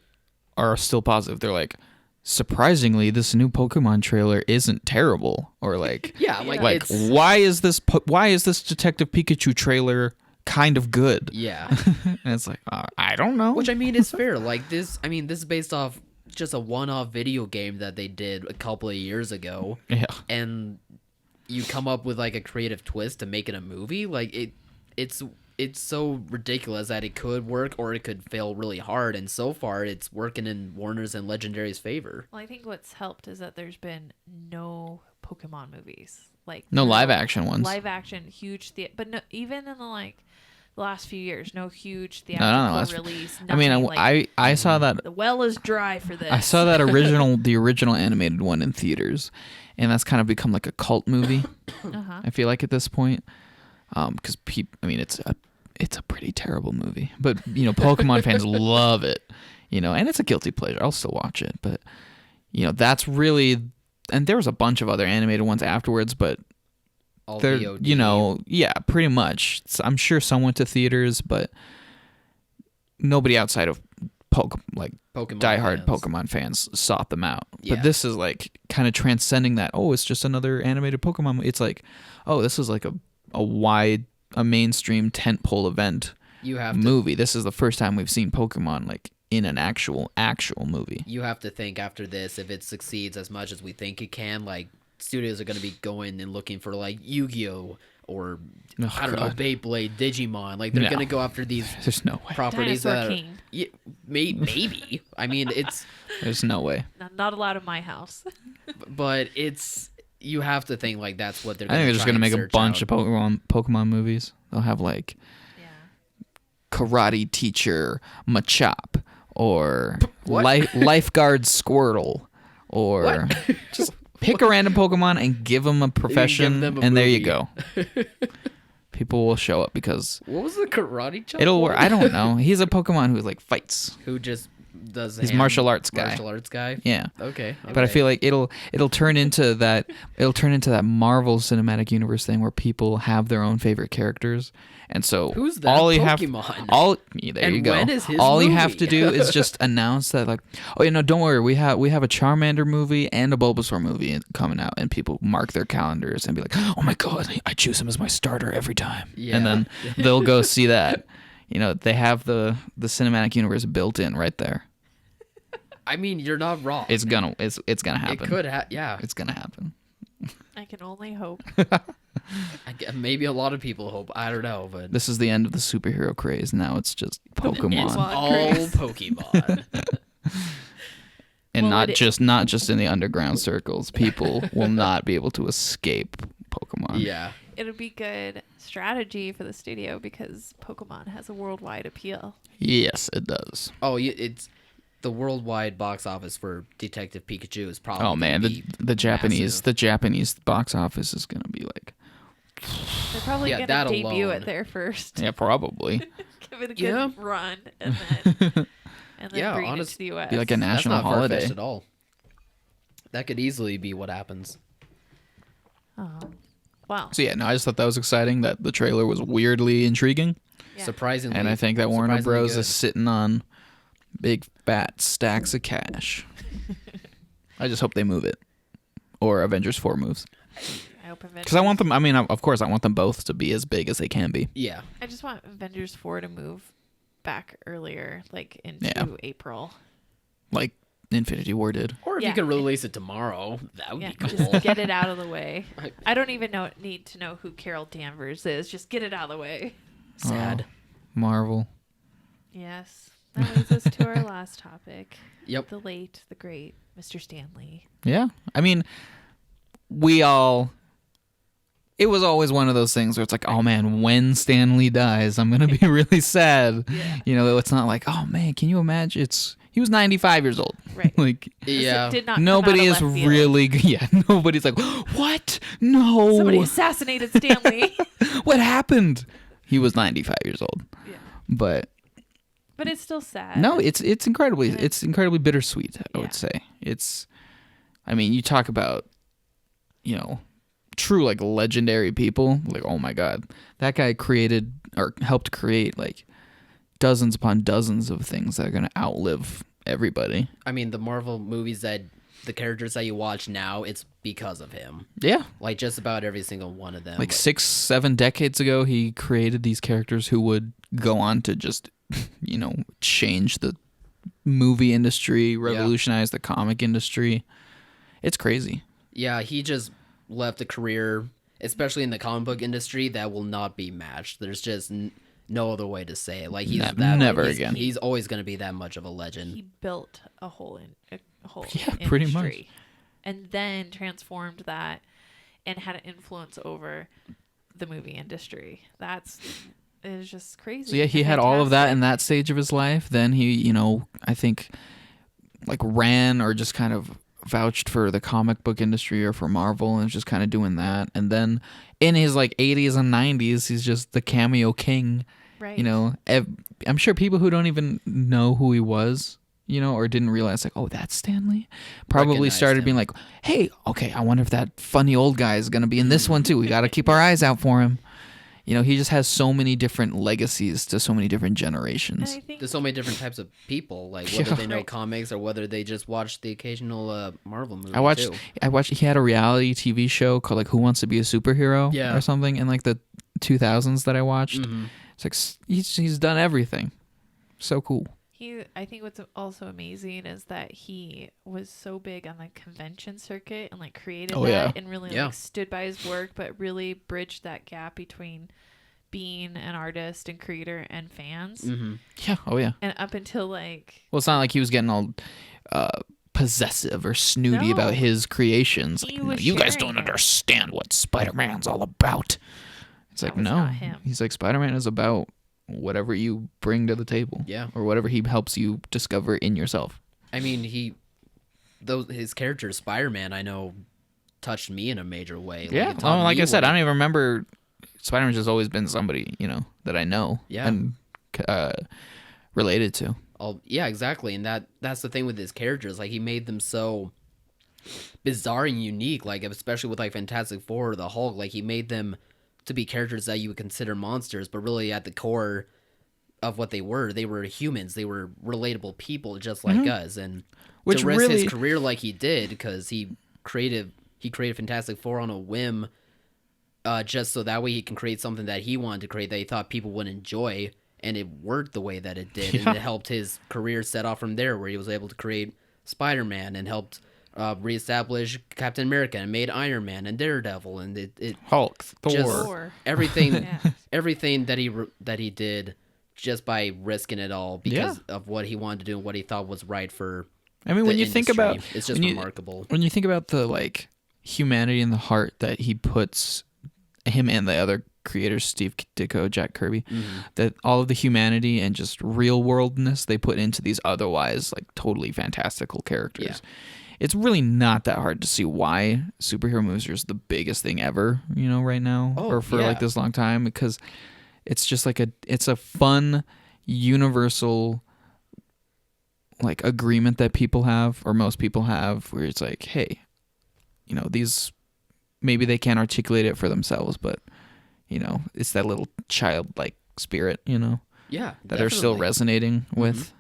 are still positive. They're like, surprisingly, this new Pokemon trailer isn't terrible, or like, Yeah, like it's why is this Detective Pikachu trailer kind of good? yeah. And it's like, I don't know. Which I mean is fair. Like this is based off just a one-off video game that they did a couple of years ago. Yeah. And you come up with like a creative twist to make it a movie. Like it's so ridiculous that it could work or it could fail really hard. And so far, it's working in Warner's and Legendary's favor. Well, I think what's helped is that there's been no Pokemon movies, like No live action ones. Live action, huge but no, even in the last few years, no huge No, theatrical release. I mean, nothing, I saw that. the well is dry for this. I saw that the original animated one in theaters, and that's kind of become like a cult movie. Uh-huh. I feel like at this point, because it's a pretty terrible movie, but Pokemon fans love it, and it's a guilty pleasure. I'll still watch it, but that's really, and there was a bunch of other animated ones afterwards, but All they're VOD. yeah, pretty much. I'm sure some went to theaters, but nobody outside of Pokemon diehard fans. Pokemon fans sought them out. Yeah. But this is like kind of transcending that. Oh, it's just another animated Pokemon. It's like, oh, this is like a mainstream tentpole event, You have movie. This is the first time we've seen Pokemon like in an actual movie. You have to think after this, if it succeeds as much as we think it can, like studios are going to be going and looking for like Yu-Gi-Oh or I don't know, Beyblade, Digimon. Like they're going to go after these There's no way. properties Dinosaur that King. yeah, maybe. I mean, There's no way. Not allowed in my house. but it's you have to think like that's what they're. I think they're just going to make a bunch of Pokemon movies. They'll have like karate teacher Machop or lifeguard Squirtle or just pick a random Pokemon and give them a profession and there you go. People will show up because what was the karate chop? It'll work. I don't know. He's a Pokemon who like fights. Who just does He's martial arts guy. Martial arts guy. Yeah. Okay. But I feel like it'll turn into that Marvel Cinematic Universe thing where people have their own favorite characters, and so who's that all you Pokemon? There you go. When is his all movie? you have to do is just announce that like, oh yeah, no, don't worry, we have a Charmander movie and a Bulbasaur movie coming out, and people mark their calendars and be like, oh my god, I choose him as my starter every time, and then they'll go see that. You know, they have the cinematic universe built in right there. I mean, you're not wrong. It's gonna happen. It could yeah. It's gonna happen. I can only hope. Maybe a lot of people hope. I don't know, but This is the end of the superhero craze. Now it's just Pokemon, it's all Pokemon. and not just in the underground circles. People will not be able to escape Pokemon. Yeah. It'll be good strategy for the studio because Pokemon has a worldwide appeal. Yes, it does. Oh, it's the worldwide box office for Detective Pikachu is probably. Oh man, the Japanese box office is gonna be like. They're probably gonna debut it there first. Yeah, probably. Give it a good run and then bring it to the US. Be like a national That's not holiday far-fetched at all. That could easily be what happens. Oh, wow. So yeah, no, I just thought that was exciting. That the trailer was weirdly intriguing. Yeah. Surprisingly, And I think that Warner Bros. Good. Is sitting on big fat stacks of cash. I just hope they move it, or Avengers 4 moves. I hope Avengers. Because I want them. I mean, of course, I want them both to be as big as they can be. Yeah. I just want Avengers 4 to move back earlier, like into April. Like Infinity War did. Or if you could release it tomorrow, that would be cool. Just get it out of the way. I don't even need to know who Carol Danvers is. Just get it out of the way. Sad. Marvel. Yes. That leads us to our last topic. Yep. The late, the great Mr. Stan Lee. Yeah. I mean, it was always one of those things where it's like, oh man, when Stan Lee dies, I'm going to be really sad. Yeah. You know, it's not like, oh man, can you imagine? He was 95 years old. Right. Like, yeah. Did not nobody come is out of left field. really, nobody's like, what? No. Somebody assassinated Stan Lee. What happened? He was 95 years old. Yeah. But it's still sad. no, it's incredibly bittersweet, I would say. I mean, you talk about, true like legendary people, like, oh my god, that guy created or helped create like dozens upon dozens of things that are going to outlive everybody. I mean, the Marvel movies the characters that you watch now, it's because of him. Yeah. Like just about every single one of them. Like 6-7 decades ago, he created these characters who would go on to just, change the movie industry, revolutionize the comic industry. It's crazy. Yeah, he just left a career, especially in the comic book industry, that will not be matched. There's just no other way to say it. Like never again. He's always going to be that much of a legend. He built a whole yeah, pretty industry, much, and then transformed that and had an influence over the movie industry. It's just crazy. So yeah, he had all of that in that stage of his life. Then he, I think, like ran or just kind of vouched for the comic book industry or for Marvel and was just kind of doing that. And then in his like 80s and 90s, he's just the cameo king. Right. I'm sure people who don't even know who he was, or didn't realize like, oh, that's Stan Lee, probably Recognized started him. being like, hey, okay, I wonder if that funny old guy is going to be in this one too. We got to keep our eyes out for him. He just has so many different legacies to so many different generations. There's so many different types of people, like whether they know comics or whether they just watch the occasional Marvel movie. I watched. He had a reality TV show called like Who Wants to Be a Superhero or something in like the 2000s that I watched. Mm-hmm. It's like he's done everything. So cool. I think what's also amazing is that he was so big on the convention circuit and like created and really like stood by his work, but really bridged that gap between being an artist and creator and fans. Mm-hmm. Yeah. Oh yeah. And up until like, well, it's not like he was getting all possessive or snooty about his creations. Like, you guys don't understand what Spider-Man's all about. It's like, no. He's like, Spider-Man is about whatever you bring to the table, or whatever he helps you discover in yourself. I mean, his character Spider-Man, I know, touched me in a major way. Yeah, like I said, I don't even remember. Spider-Man's just always been somebody that I know and related to. Yeah, exactly, and that's the thing with his characters. Like, he made them so bizarre and unique. Like, especially with like Fantastic Four or the Hulk, like he made them to be characters that you would consider monsters, but really at the core of what they were humans. They were relatable people just like us, and to risk his career like he did, because he created Fantastic Four on a whim, just so that way he can create something that he wanted to create that he thought people would enjoy, and it worked the way that it did, and it helped his career set off from there, where he was able to create Spider-Man and helped reestablish Captain America and made Iron Man and Daredevil and it Hulk, Thor, everything that he did just by risking it all because of what he wanted to do and what he thought was right for. I mean, when you think about, it's just remarkable. When you think about the like humanity and the heart that he puts, him and the other creators, Steve Ditko, Jack Kirby, that all of the humanity and just real worldness they put into these otherwise like totally fantastical characters. Yeah. It's really not that hard to see why superhero movies are the biggest thing ever, right now, or for like this long time, because it's just like it's a fun, universal, like agreement that people have, or most people have, where it's like, hey, these, maybe they can't articulate it for themselves, but it's that little childlike spirit, that are still resonating with.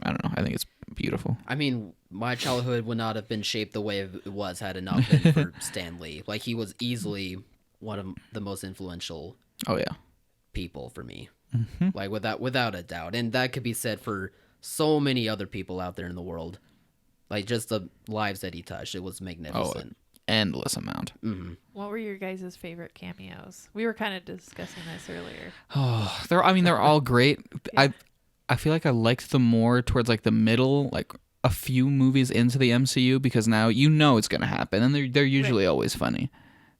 I don't know. I think it's beautiful. I mean, my childhood would not have been shaped the way it was had it not been for Stan Lee. Like, he was easily one of the most influential people for me. Like, without a doubt. And that could be said for so many other people out there in the world. Like, just the lives that he touched. It was magnificent. Endless amount. What were your guys' favorite cameos? We were kind of discussing this earlier. Oh, they're all great. I feel like I liked them more towards like the middle, like a few movies into the MCU, because now it's going to happen, and they're usually always funny.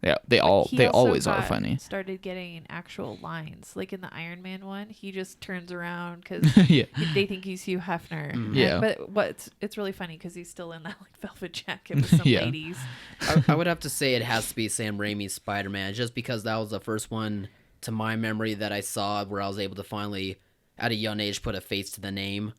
Yeah, they always are funny. Started getting actual lines, like in the Iron Man one, he just turns around because they think he's Hugh Hefner. Yeah, but it's really funny because he's still in that like velvet jacket with some ladies. I would have to say it has to be Sam Raimi's Spider-Man, just because that was the first one to my memory that I saw where I was able to finally, at a young age, put a face to the name.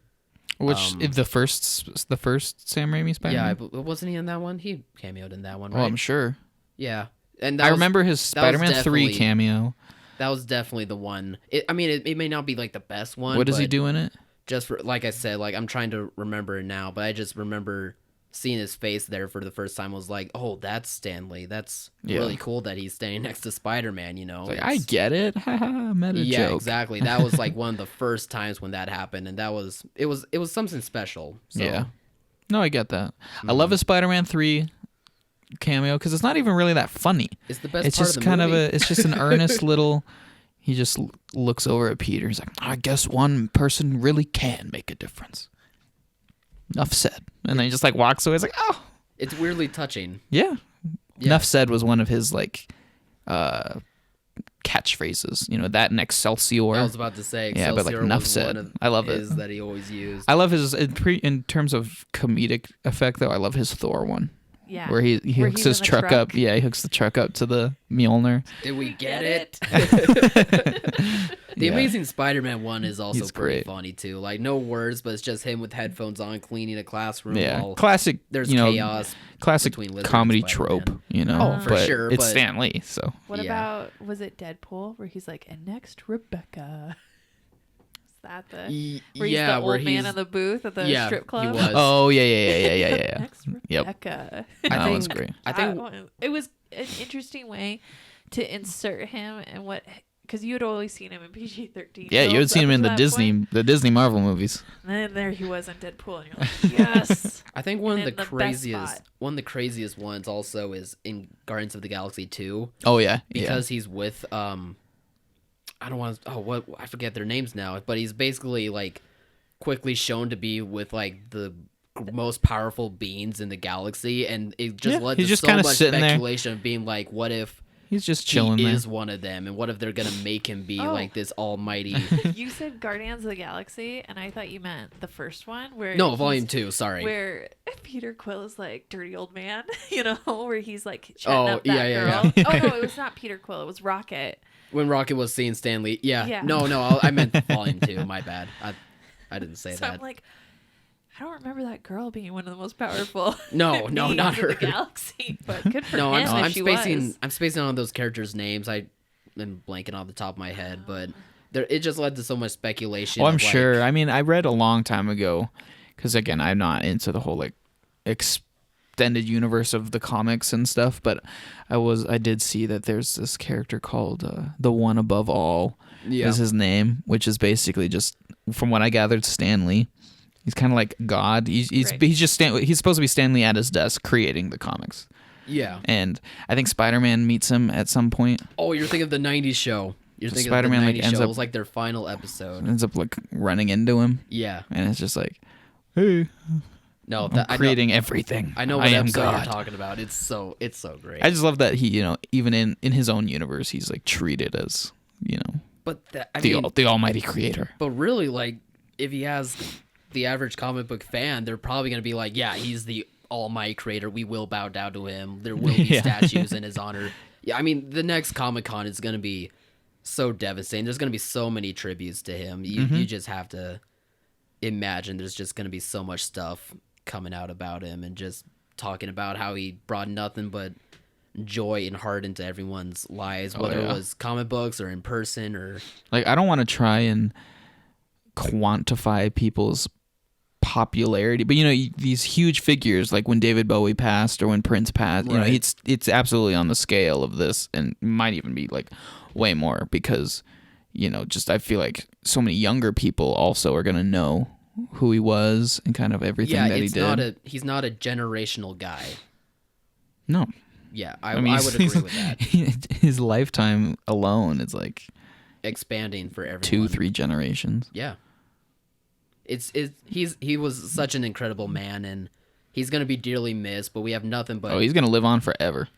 Which the first Sam Raimi Spider-Man? Yeah, wasn't he in that one? He cameoed in that one, right? Well, I'm sure. Yeah. And I remember his Spider-Man 3 cameo. That was definitely the one. It may not be like the best one. What does he do in it? Just for, like I said, like I'm trying to remember it now, but I just remember seeing his face there for the first time. I was like, oh, that's Stan Lee. That's really cool that he's standing next to Spider-Man, Like, I get it. Meta joke. Yeah, exactly. That was like one of the first times when that happened, and it was something special. So. Yeah. No, I get that. I love his Spider-Man 3 cameo because it's not even really that funny. It's the best. It's part just of the kind movie. it's just an earnest little. He just looks over at Peter. He's like, I guess one person really can make a difference. Enough said. And then he just like walks away. It's like, oh, it's weirdly touching. Yeah. Enough said was one of his like catchphrases. That and Excelsior. I was about to say Excelsior. Yeah, but like enough said. I love it. That he always used. I love his in terms of comedic effect though. I love his Thor one. Yeah. Where he hooks his truck up. Yeah, he hooks the truck up to the Mjolnir. Did we get it? The Amazing Spider-Man one is also pretty funny too. Like, no words, but it's just him with headphones on cleaning a classroom. Yeah, classic. There's chaos. Classic comedy trope. Oh, for sure. It's Stan Lee. So what about, was it Deadpool where he's like, and next Rebecca? That where he's the old man in the booth at the strip club? He was. Oh yeah. Next Rebecca. That was great. I think it was an interesting way to insert him and because you had always seen him in PG-13. Yeah, you had seen him in the Disney Marvel movies. And then there he was in Deadpool, and you're like, yes. I think one of the craziest ones also is in Guardians of the Galaxy 2. Oh yeah, because he's with I don't want to. Oh, what I forget their names now, but he's basically like quickly shown to be with like the most powerful beings in the galaxy, and it just led to so much speculation of being like, what if he's just chilling he there. is one of them, and what if they're gonna make him be like this almighty? You said Guardians of the Galaxy, and I thought you meant the first one where Volume 2. Sorry, where Peter Quill is like dirty old man, where he's like chatting up that girl. Yeah. Oh no, it was not Peter Quill, it was Rocket. When Rocket was seeing Stan Lee. Yeah. No, I meant Volume 2. My bad. I didn't say that. I'm like, I don't remember that girl being one of the most powerful. No, not her. In the galaxy, but good for him. I'm spacing. Was. I'm spacing on those characters' names. I'm blanking off the top of my head, but it just led to so much speculation. Oh, I'm sure. I mean, I read a long time ago, because again, I'm not into the whole like extended universe of the comics and stuff, but I did see that there's this character called the One Above All. Is his name, which is basically just, from what I gathered, Stan Lee. He's kind of like God. He's just he's supposed to be Stan Lee at his desk creating the comics. Yeah. And I think Spider-Man meets him at some point. Oh, you're thinking of the 90s show. You're thinking Spider-Man, of the 90s show. It was like their final episode. Ends up like running into him. Yeah. And it's just like, hey. No, I'm creating everything. I know what episode you're talking about. It's so great. I just love that he, even in his own universe, he's like treated as, but the almighty creator. But really, like, if he has the average comic book fan, they're probably going to be like, yeah, he's the almighty creator. We will bow down to him. There will be statues in his honor. Yeah, I mean, the next Comic-Con is going to be so devastating. There's going to be so many tributes to him. You just have to imagine there's just going to be so much stuff coming out about him and just talking about how he brought nothing but joy and heart into everyone's lives, whether it was comic books or in person or... Like, I don't want to try and quantify people's popularity, but these huge figures, like when David Bowie passed or when Prince passed, it's absolutely on the scale of this, and might even be like way more, because just I feel like so many younger people also are gonna know who he was and kind of everything that he did. He's not a generational guy. No. Yeah, I would agree with that. His lifetime alone is like expanding for everyone. 2-3 generations. Yeah. He was such an incredible man, and he's gonna be dearly missed. But we have nothing but he's gonna live on forever.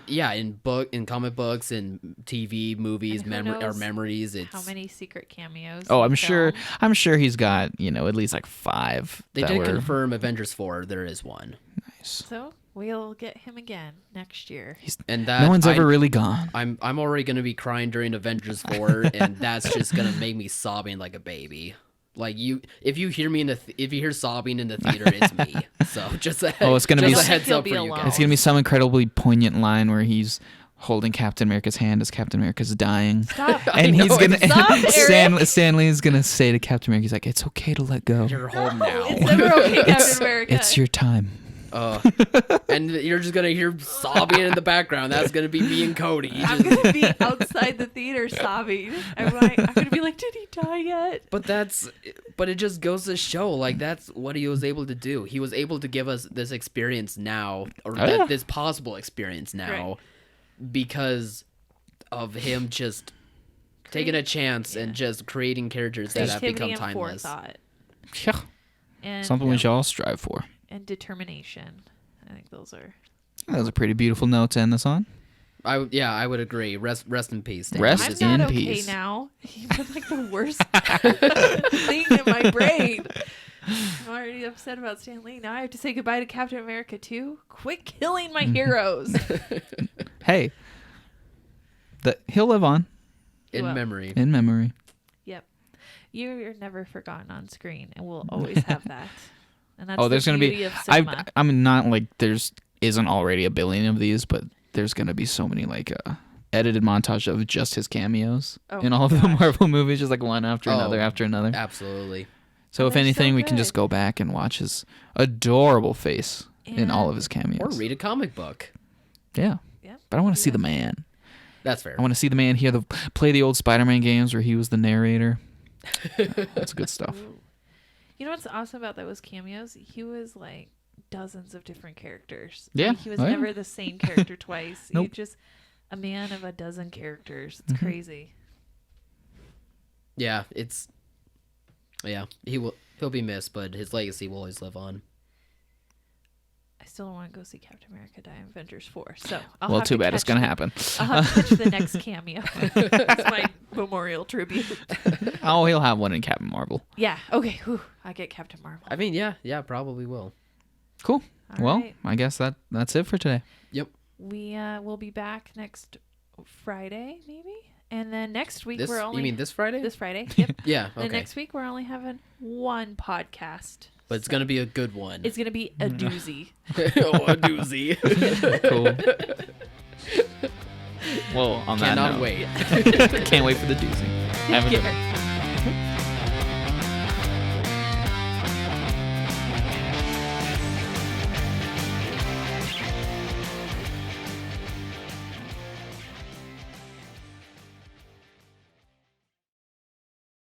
Yeah. in comic books and TV, movies, our memories. How many secret cameos? Oh, I'm sure he's got at least like 5. They did confirm Avengers 4. There is one. Nice. So we'll get him again next year. No one's ever really gone. I'm already gonna be crying during Avengers 4, and that's just gonna make me sobbing like a baby. Like if you hear sobbing in the theater, it's me. So it's gonna be a heads up for you guys. It's gonna be some incredibly poignant line where he's holding Captain America's hand as Captain America's dying. Stop. And he's gonna Stan Lee's gonna say to Captain America, he's like, "It's okay to let go. You're home now. It's never okay, Captain America. It's your time." And you're just gonna hear sobbing in the background. That's gonna be me and Cody. I'm gonna be outside the theater sobbing. I'm gonna be like, did he die yet? But it just goes to show, like, that's what he was able to do. He was able to give us this experience now, or this possible experience now, because of him just taking a chance and just creating characters that have become timeless. Yeah. And something we should all strive for. And determination. I think those are pretty beautiful note to end this on. I would agree. Rest in peace. Rest I'm in not peace. Okay now. He was like the worst thing in my brain. I'm already upset about Stan Lee. Now I have to say goodbye to Captain America too. Quit killing my heroes. Hey, he'll live on in memory. In memory. Yep, you're never forgotten on screen, and we'll always have that. And that's there's the gonna beauty be. Of cinema. I'm not like there's isn't already a billion of these, but there's gonna be so many like edited montage of just his cameos in all of the Marvel movies, just like one after another after another. Absolutely. So if anything, we can just go back and watch his adorable face in all of his cameos, or read a comic book. Yeah. But I want to see the man. That's fair. I want to see the man play the old Spider-Man games where he was the narrator. That's good stuff. Ooh. You know what's awesome about those cameos? He was like dozens of different characters. Yeah. Like, he was never the same character twice. Nope. He's just a man of a dozen characters. It's crazy. Yeah, he'll be missed, but his legacy will always live on. I still don't want to go see Captain America die in Avengers 4. So Well, too bad. It's going to happen. I'll have to catch the next cameo. It's my memorial tribute. Oh, he'll have one in Captain Marvel. Yeah. Okay. Whew. I get Captain Marvel. I mean, yeah, probably will. Cool. All Well, right. I guess that's it for today. Yep. We will be back next Friday, maybe. And then next week You mean this Friday? This Friday. Yep. Yeah. Okay. And next week we're only having one podcast. But it's gonna be a good one. It's gonna be a doozy. Oh, a doozy. Cool. Well, on that Cannot note, wait. can't wait for the doozy. Have a good one.